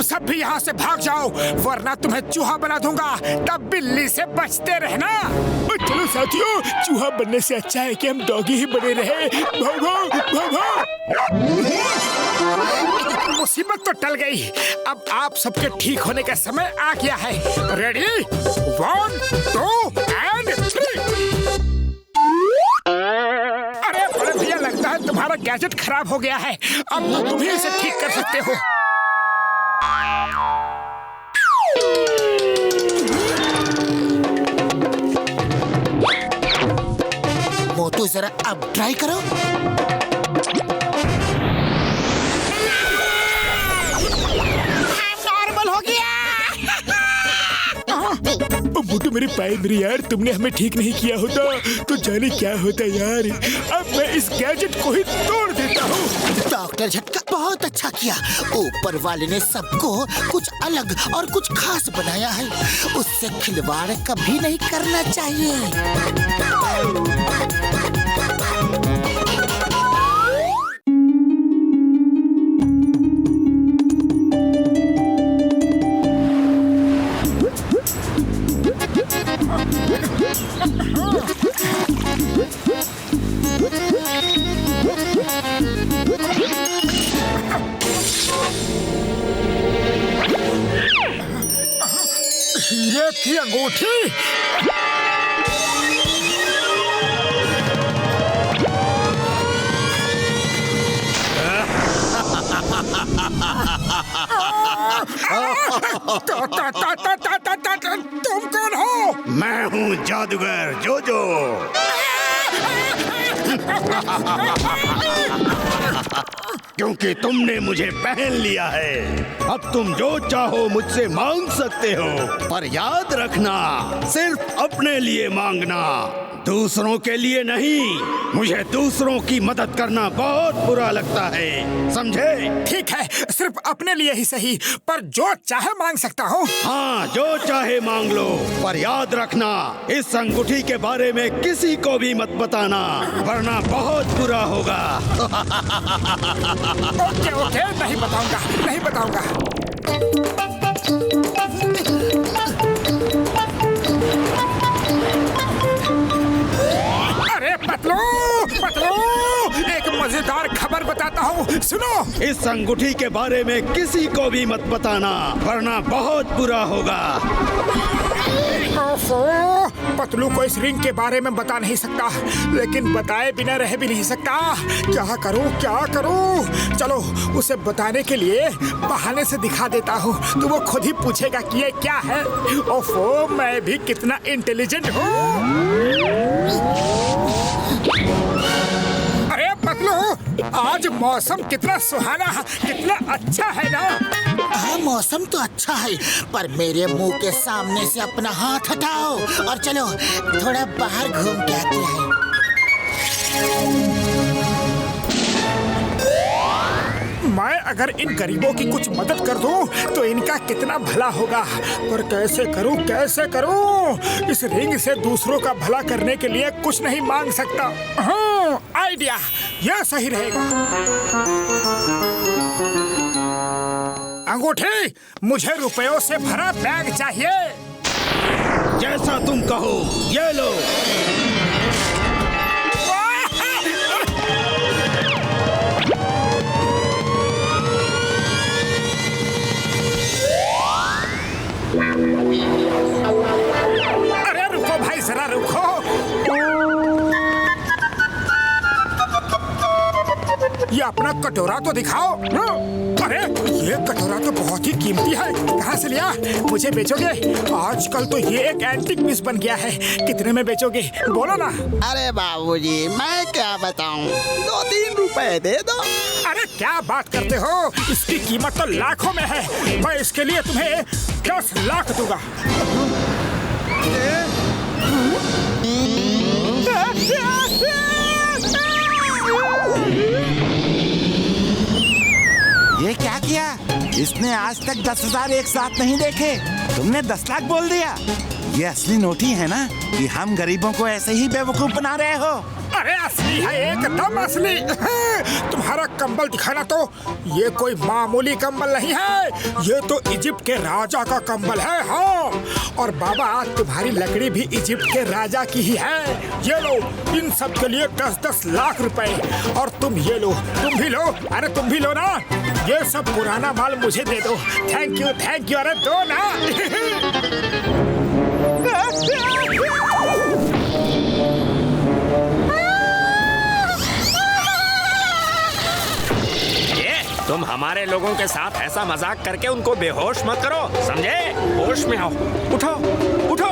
सब भी यहाँ से भाग जाओ, वरना तुम्हें चूहा बना दूंगा। तब बिल्ली से बचते रहना। चलो साथियों, चूहा बनने से अच्छा है कि हम डॉगी ही बने रहे। भागो भागो। मुसीबत तो टल गई, अब आप सबके ठीक होने का समय आ गया है। रेडी? 1, 2 and 3। अरे बड़े भैया, लगता है तुम्हारा गैजेट खराब हो गया है, अब तो तुम ही इसे ठीक कर सकते हो। मोटू जरा अब ट्राई करो। नॉर्मल हो गया। मोटू मेरे पाए मेरे यार, तुमने हमें ठीक नहीं किया होता तो जाने क्या होता यार। अब मैं इस गैजेट को ही तोड़ देता हूँ। डॉक्टर झटका बहुत अच्छा किया, ऊपर वाले ने सबको कुछ अलग और कुछ खास बनाया है, उससे खिलवाड़ कभी नहीं करना चाहिए। हीरे की अंगूठी। तुम कौन हो? मैं हूँ जादूगर जोजो। क्योंकि तुमने मुझे पहन लिया है, अब तुम जो चाहो मुझसे मांग सकते हो, पर याद रखना सिर्फ अपने लिए मांगना, दूसरों के लिए नहीं। मुझे दूसरों की मदद करना बहुत बुरा लगता है, समझे? ठीक है, सिर्फ अपने लिए ही सही, पर जो चाहे मांग सकता हूँ। हाँ, जो चाहे मांग लो, पर याद रखना इस अंगूठी के बारे में किसी को भी मत बताना, वरना बहुत बुरा होगा। ओके ओके, नहीं बताऊंगा, नहीं बताऊंगा। अरे पतलू, पतलू, एक मजेदार खबर बताता हूँ, सुनो। इस अंगूठी के बारे में किसी को भी मत बताना, वरना बहुत बुरा होगा। पतलू को इस रिंग के बारे में बता नहीं सकता, लेकिन बताए बिना रह भी नहीं सकता। क्या करूं, क्या करूं? चलो उसे बताने के लिए बहाने से दिखा देता हूँ, तो वो खुद ही पूछेगा कि ये क्या है। ओफो, मैं भी कितना इंटेलिजेंट हूँ। अरे पतलू, आज मौसम कितना सुहाना, कितना अच्छा है ना? हाँ, मौसम तो अच्छा है, पर मेरे मुंह के सामने से अपना हाथ हटाओ और चलो थोड़ा बाहर घूम के आते हैं। मैं अगर इन गरीबों की कुछ मदद कर दूं, तो इनका कितना भला होगा। पर कैसे करूं, कैसे करूं? इस रिंग से दूसरों का भला करने के लिए कुछ नहीं मांग सकता। हाँ, आइडिया, यह सही रहेगा। अंगूठी, मुझे रुपयों से भरा बैग चाहिए। जैसा तुम कहो, ये लो। अरे रुको भाई, जरा रुको। ये अपना कटोरा तो दिखाओ। अरे ये कटोरा तो बहुत ही कीमती है, कहाँ से लिया? मुझे बेचोगे? आजकल तो ये एक एंटीक पीस बन गया है, कितने में बेचोगे? बोलो ना। अरे बाबूजी, मैं क्या बताऊं, 2-3 रुपए दे दो। अरे क्या बात करते हो, इसकी कीमत तो लाखों में है। मैं इसके लिए तुम्हें 10 लाख दूंगा। ये क्या किया? इसने आज तक 10,000 एक साथ नहीं देखे, तुमने 10 लाख बोल दिया। ये असली नोट ही है ना कि हम गरीबों को ऐसे ही बेवकूफ बना रहे हो? अरे असली है, एकदम असली। तुम्हारा कंबल दिखाना, तो ये कोई मामूली कंबल नहीं है, ये तो इजिप्ट के राजा का कंबल है। हाँ, और बाबा तुम्हारी लकड़ी भी इजिप्ट के राजा की ही है। ये लो, इन सब के लिए 10-10 लाख रुपए। और तुम ये लो, तुम भी लो। अरे तुम भी लो ना, ये सब पुराना माल मुझे दे दो। Thank you, thank you. अरे दो ना। तुम हमारे लोगों के साथ ऐसा मजाक करके उनको बेहोश मत करो, समझे? होश में आओ, उठो, उठो।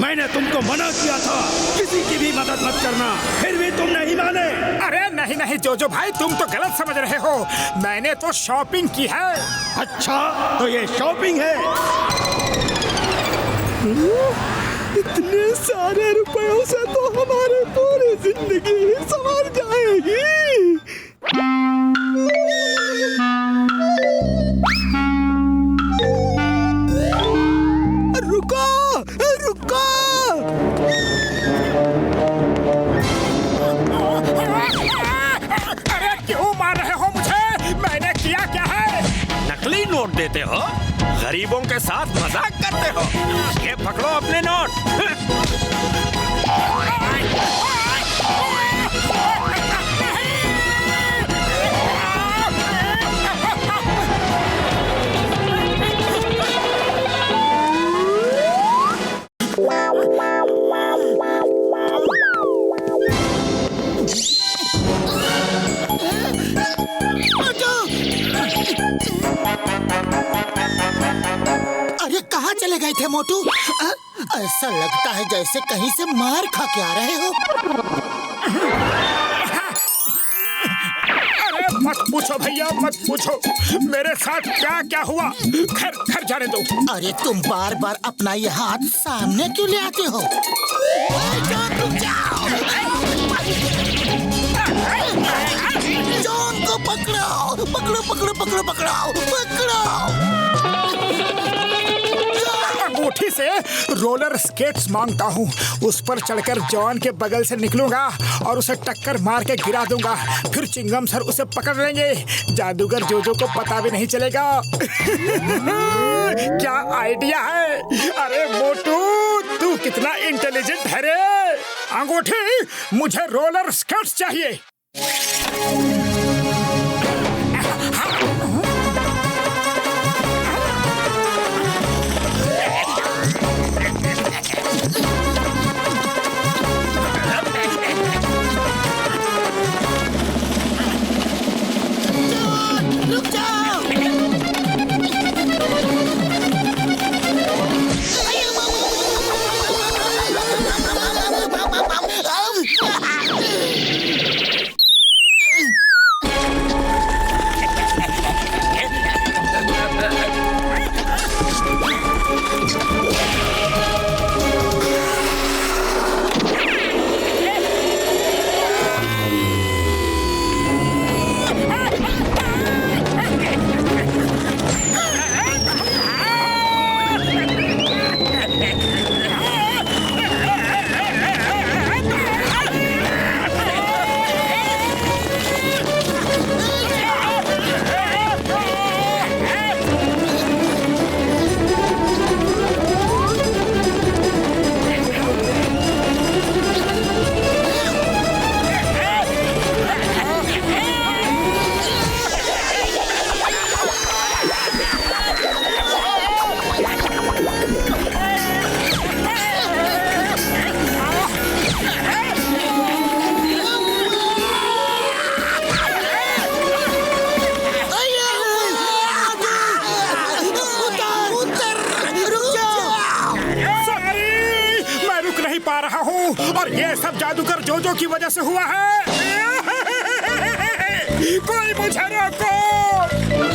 मैंने तुमको मना किया था किसी की भी मदद मत करना, फिर भी तुम नहीं माने। अरे नहीं नहीं जोजो भाई, तुम तो गलत समझ रहे हो। मैंने तो शॉपिंग की है। अच्छा, तो ये शॉपिंग है? इतने सारे रुपयों से तो हमारी पूरी जिंदगी ही संवर जाएगी। रुको, रुको। अरे क्यों मार रहे हो मुझे? मैंने किया क्या है? नकली नोट देते हो, गरीबों के साथ मजाक करते हो। ये पकड़ो अपने नोट। रहे थे मोटू? ऐसा लगता है जैसे कहीं से मार खा के आ रहे हो। अरे मत पूछो भैया, मत पूछो मेरे साथ क्या क्या हुआ। घर जाने दो। अरे तुम बार बार अपना ये हाथ सामने क्यों ले आते हो? जॉन को पकड़ो, पकड़ो पकड़ो पकड़ो पकड़ो पकड़ो। अंगूठी से रोलर स्केट्स मांगता हूँ। उस पर चढ़कर जॉन के बगल से निकलूंगा और उसे टक्कर मार के गिरा दूंगा। फिर चिंगम सर उसे पकड़ लेंगे। जादूगर जोजो को पता भी नहीं चलेगा। क्या आइडिया है? अरे मोटू, तू कितना इंटेलिजेंट है रे। अंगूठी, मुझे रोलर स्केट्स चाहिए। रुक जाओ। और ये सब जादूगर जोजो की वजह से हुआ है। कोई मुझे रोको।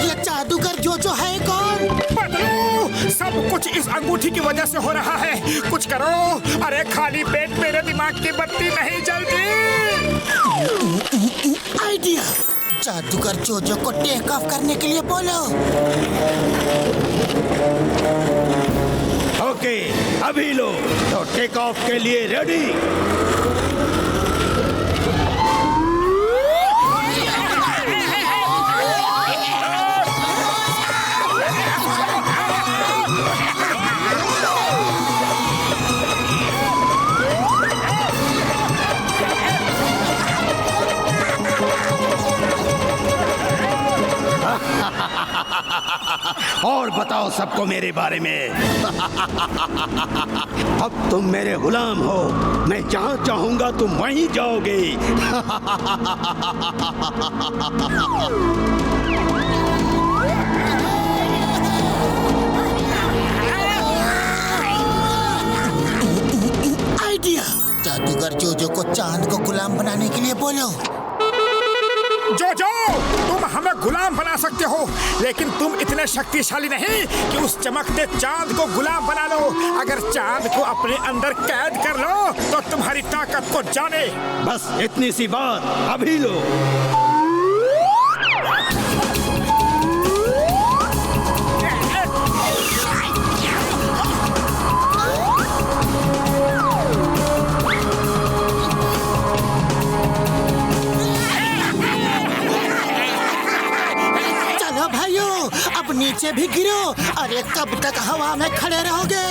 ये जादूगर जोजो है कौन? बदलू, सब कुछ इस अंगूठी की वजह से हो रहा है। कुछ करो। अरे खाली पेट मेरे दिमाग की बत्ती नहीं जलती। आइडिया, जादूगर जोजो को टेक ऑफ करने के लिए बोलो। ओके, अभी लो तो टेक ऑफ के लिए रेडी। और बताओ सबको मेरे बारे में। अब तुम मेरे गुलाम हो। मैं जहाँ चाहूंगा तुम वहीं जाओगे। आइडिया, जादूगर जोजो को चांद को गुलाम बनाने के लिए बोलो। जोजो, तुम हमें गुलाम बना सकते हो, लेकिन तुम इतने शक्तिशाली नहीं कि उस चमकते चांद को गुलाम बना लो। अगर चांद को अपने अंदर कैद कर लो तो तुम्हारी ताकत को जाने। बस इतनी सी बात, अभी लो। अब नीचे भी गिरो। अरे कब तक हवा में खड़े रहोगे?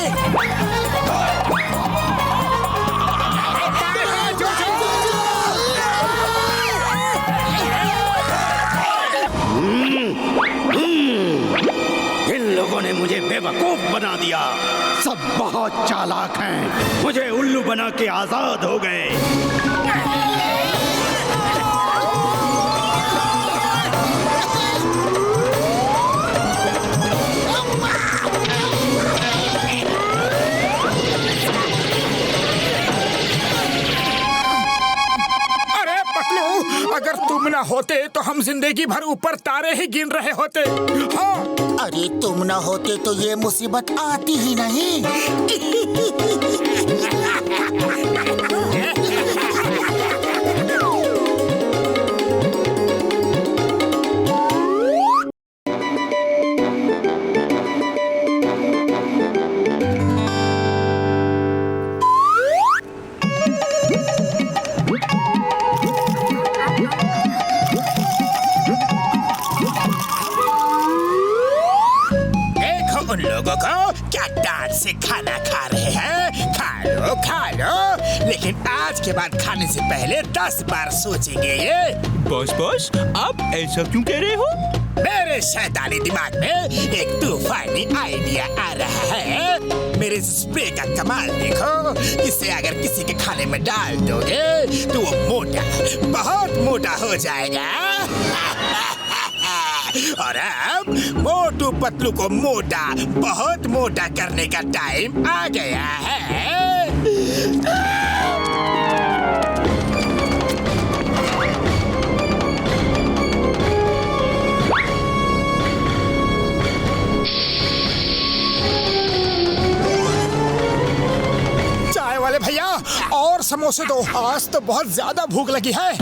इन लोगों ने मुझे बेवकूफ बना दिया। सब बहुत चालाक हैं। मुझे उल्लू बना के आजाद हो गए। होते तो हम जिंदगी भर ऊपर तारे ही गिन रहे होते। हाँ। अरे तुम ना होते तो ये मुसीबत आती ही नहीं। उन लोगों को क्या डांट से खाना खा रहे हैं। खा लो, लेकिन आज के बाद खाने से पहले 10 बार सोचेंगे ये। बॉस आप ऐसा क्यों कह रहे हो? मेरे शैतानी दिमाग में एक तूफानी आइडिया आ रहा है। मेरे स्प्रे का कमाल देखो। इसे अगर किसी के खाने में डाल दोगे तो वो मोटा, बहुत मोटा हो जाएगा। और अब मोटू पतलू को मोटा, बहुत मोटा करने का टाइम आ गया है। चाय वाले भैया और समोसे दो, आज तो बहुत ज्यादा भूख लगी है।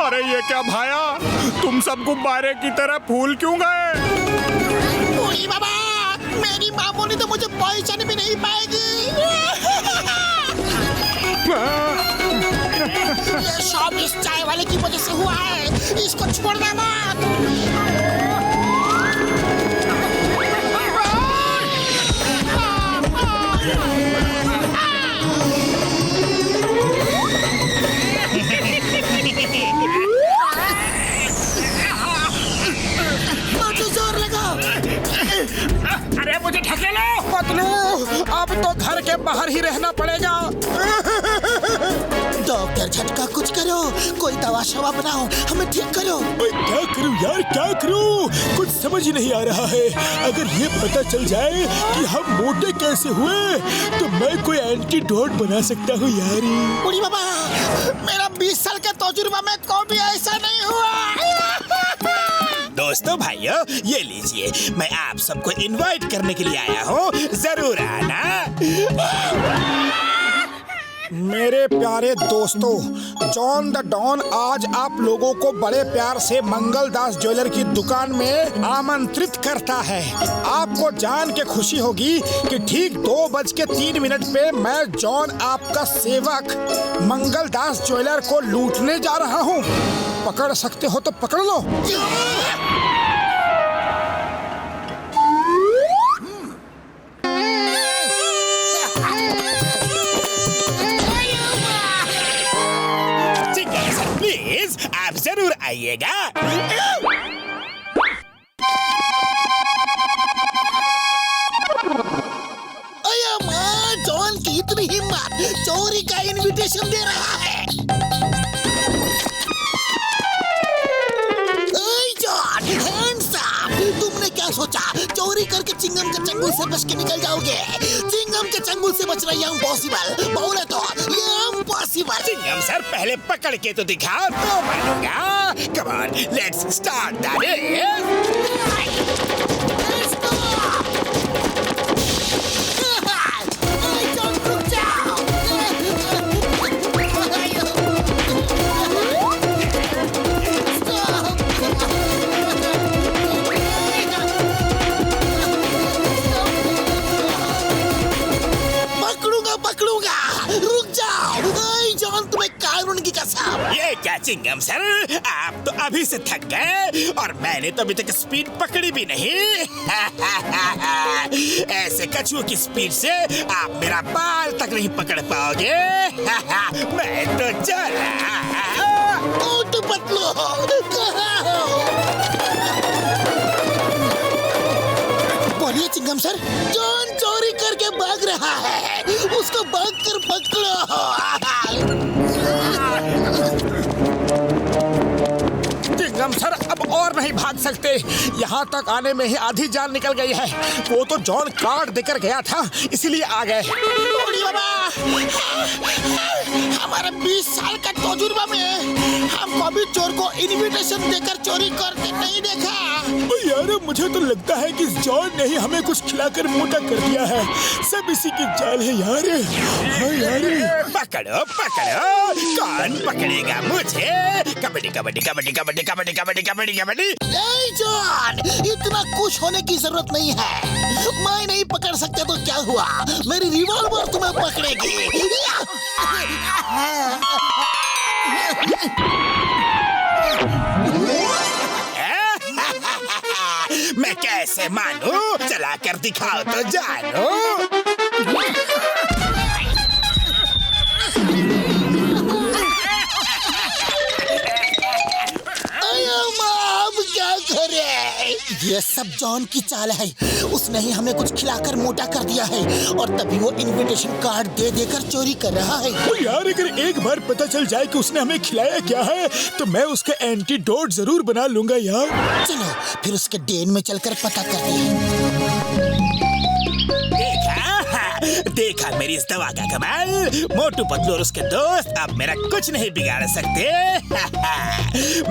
अरे ये क्या भाया, तुम सब गुब्बारे की तरह फूल क्यों गए? ओए बाबा, मेरी मामूली तो मुझे पहचान भी नहीं पाएगी। ये सब इस चाय वाले की वजह से हुआ है, इसको छोड़ना मत। अरे मुझे ढकेलो पतलू, अब तो घर के बाहर ही रहना पड़ेगा। डॉक्टर झटका, कुछ करो, कोई दवा शवा बनाओ, हमें ठीक करो। क्या करूं यार, क्या करूं, कुछ समझ ही नहीं आ रहा है। अगर ये पता चल जाए कि हम मोटे कैसे हुए तो मैं कोई एंटीडोट बना सकता हूँ यार। बुढ़ी बाबा, मेरा 20 साल का तजुर्बा में कभी ऐसा नहीं हुआ। दोस्तों भाइयों, ये लीजिए, मैं आप सबको इनवाइट करने के लिए आया हूँ, जरूर आना। मेरे प्यारे दोस्तों, जॉन द डॉन आज आप लोगों को बड़े प्यार से मंगलदास ज्वेलर की दुकान में आमंत्रित करता है। आपको जान के खुशी होगी कि ठीक 2:03 पे मैं जॉन आपका सेवक मंगलदास ज्वेलर को लूटने जा रहा हूँ। पकड़ सकते हो तो पकड़ लो। प्लीज आप जरूर आइएगा। जॉन की इतनी हिम्मत, चोरी का इनविटेशन दे रहा है। John, hands up. तुमने क्या सोचा, चोरी करके चिंगम के चंगुल से बच के निकल जाओगे? चिंगम के चंगुल से बचना ये इम्पॉसिबल, बोले तो ये इम्पॉसिबल। चिंगम सर, पहले पकड़ के तो दिखाओ तो मानूंगा। Come on, let's start the race. ये क्या चिंगम सर, आप तो अभी से थक गए और मैंने तो अभी तक स्पीड पकड़ी भी नहीं। ऐसे कछुओं की स्पीड से आप मेरा बाल तक नहीं पकड़ पाओगे। मैं तो चला। चिंगम सर, जॉन चोरी करके भाग रहा है, उसको भाग कर पकड़ो। चिंगम सर अब और नहीं भाग सकते, यहाँ तक आने में ही आधी जान निकल गई है। वो तो जॉन कार्ड देकर गया था, इसीलिए आ गए। ओडी बाबा, हमारे 20 साल का तजुर्बा में हम कभी चोर को इनविटेशन देकर चोरी करते नहीं देखा। यार मुझे तो लगता है कि जॉन ने ही हमें कुछ खिलाकर मोटा कर दिया है। सब इसी की चाल है यार। हाँ यार। पकड़ो पकड़ो, कौन पकड़ेगा मुझे? कबड्डी कबड्डी कबड्डी कबड्डी कबड्डी कबड्डी कबड्डी कबड्डी। नहीं जॉन, इतना खुश होने की जरूरत नहीं है। मैं नहीं पकड़ सकते तो क्या हुआ, मेरी रिवॉल्वर तुम्हें पकड़ेगी। मैं कैसे मानूं? चला कर दिखाओ तो जानो। क्या करे? ये सब जॉन की चाल है। उसने ही हमें कुछ खिलाकर मोटा कर दिया है और तभी वो इनविटेशन कार्ड दे देकर चोरी कर रहा है। यार अगर एक बार पता चल जाए कि उसने हमें खिलाया क्या है तो मैं उसका एंटीडोट जरूर बना लूंगा यार। चलो फिर उसके डेन में चलकर पता करते हैं। देखा मेरी इस दवा का कमाल। मोटू पतलू और उसके दोस्त अब मेरा कुछ नहीं बिगाड़ सकते।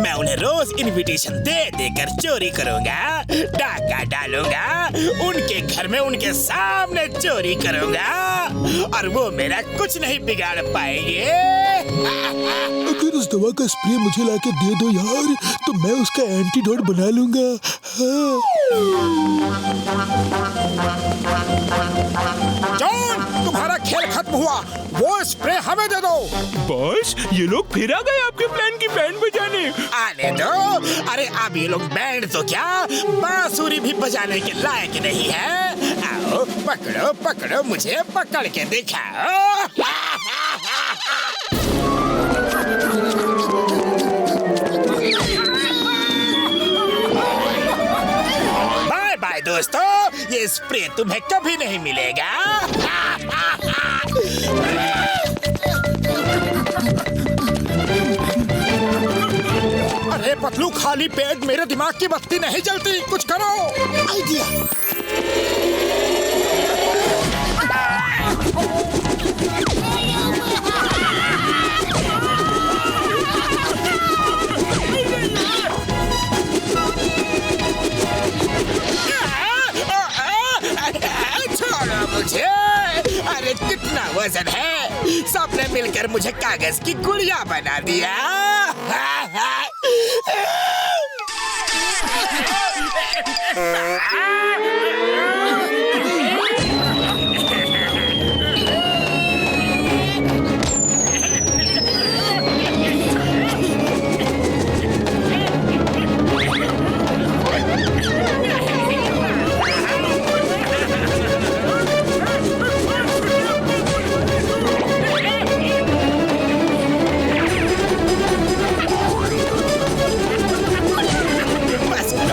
मैं उन्हें रोज इनविटेशन दे देकर चोरी करूंगा, डाका डालूंगा, उनके घर में उनके सामने चोरी करूंगा और वो मेरा कुछ नहीं बिगाड़ पाएंगे। अगर उस दवा का स्प्रे मुझे लाके दे दो यार तो मैं उसका एंटीडोट बना लूंगा। जॉन, तुम्हारा खेल खत्म हुआ, वो स्प्रे हमें दे दो। बॉस, ये लोग फिर आ गए आपके प्लान की बैंड बजाने। आने दो। अरे अब ये लोग बैंड तो क्या, बांसुरी भी बजाने के लायक नहीं है। आओ पकड़ो पकड़ो, मुझे पकड़ के दिखाओ। बाय बाय दोस्तों, ये स्प्रे तुम्हें कभी नहीं मिलेगा। अरे पतलू, खाली पेट मेरे दिमाग की बत्ती नहीं जलती, कुछ करो। आइडिया। छोड़ो मुझे। अरे कितना वजन है, सबने मिलकर मुझे कागज की गुड़िया बना दिया।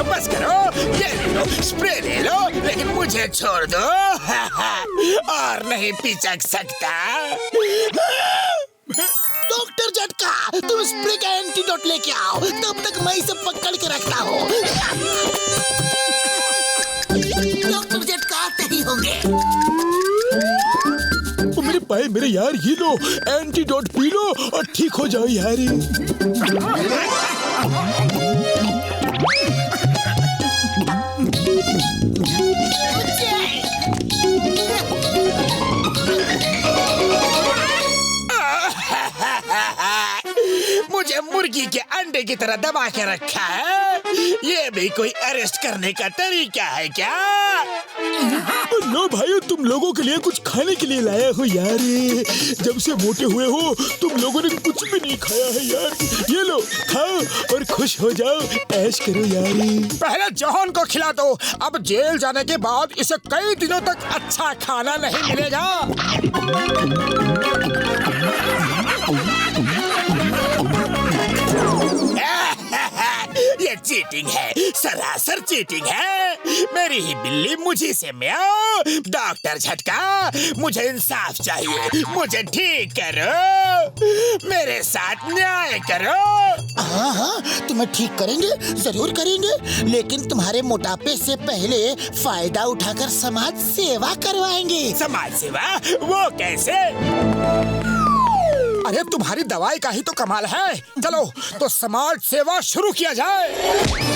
बस करो, ये लो, स्प्रे ले लो, लेकिन मुझे छोड़ दो। और नहीं पिचक सकता। डॉक्टर झटका, तुम स्प्रे का एंटीडोट लेके आओ, तब तक मैं इसे पकड़ के रखता हूँ। डॉक्टर झटका आते ही होंगे। मेरे पाए मेरे यार, ये लो एंटीडोट पी लो और ठीक हो जाओ यार। मुझे मुर्गी के अंडे की तरह दबा के रखा है। ये भी कोई अरेस्ट करने का तरीका है क्या? लो भाइयों, तुम लोगों के लिए कुछ खाने के लिए लाया हो यार। जब से मोटे हुए हो तुम लोगों ने कुछ भी नहीं खाया है यार। ये लो खाओ और खुश हो जाओ, ऐश करो यार। पहले जॉन को खिला दो, अब जेल जाने के बाद इसे कई दिनों तक अच्छा खाना नहीं मिलेगा। ये चीटिंग है, सरासर चीटिंग है। मेरी ही बिल्ली मुझी से म्याऊं। डॉक्टर झटका, मुझे इंसाफ चाहिए, मुझे ठीक करो, मेरे साथ न्याय करो। हाँ हाँ, तुम्हें ठीक करेंगे, जरूर करेंगे, लेकिन तुम्हारे मोटापे से पहले फायदा उठाकर समाज सेवा करवाएंगे। समाज सेवा? वो कैसे? अरे तुम्हारी दवाई का ही तो कमाल है। चलो तो समाज सेवा शुरू किया जाए।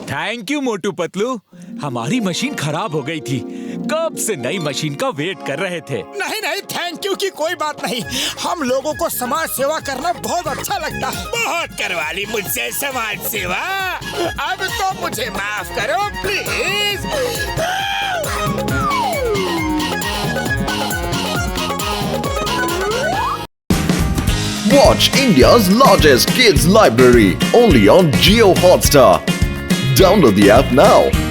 थैंक यू मोटू पतलू, हमारी मशीन खराब हो गई थी, कब से नई मशीन का वेट कर रहे थे। नहीं नहीं, थैंक यू की कोई बात नहीं, हम लोगों को समाज सेवा करना बहुत अच्छा लगता है। बहुत करवा ली मुझसे समाज सेवा, अब तो मुझे माफ करो please. Watch India's largest kids library only on Jio Hotstar. Download the app now.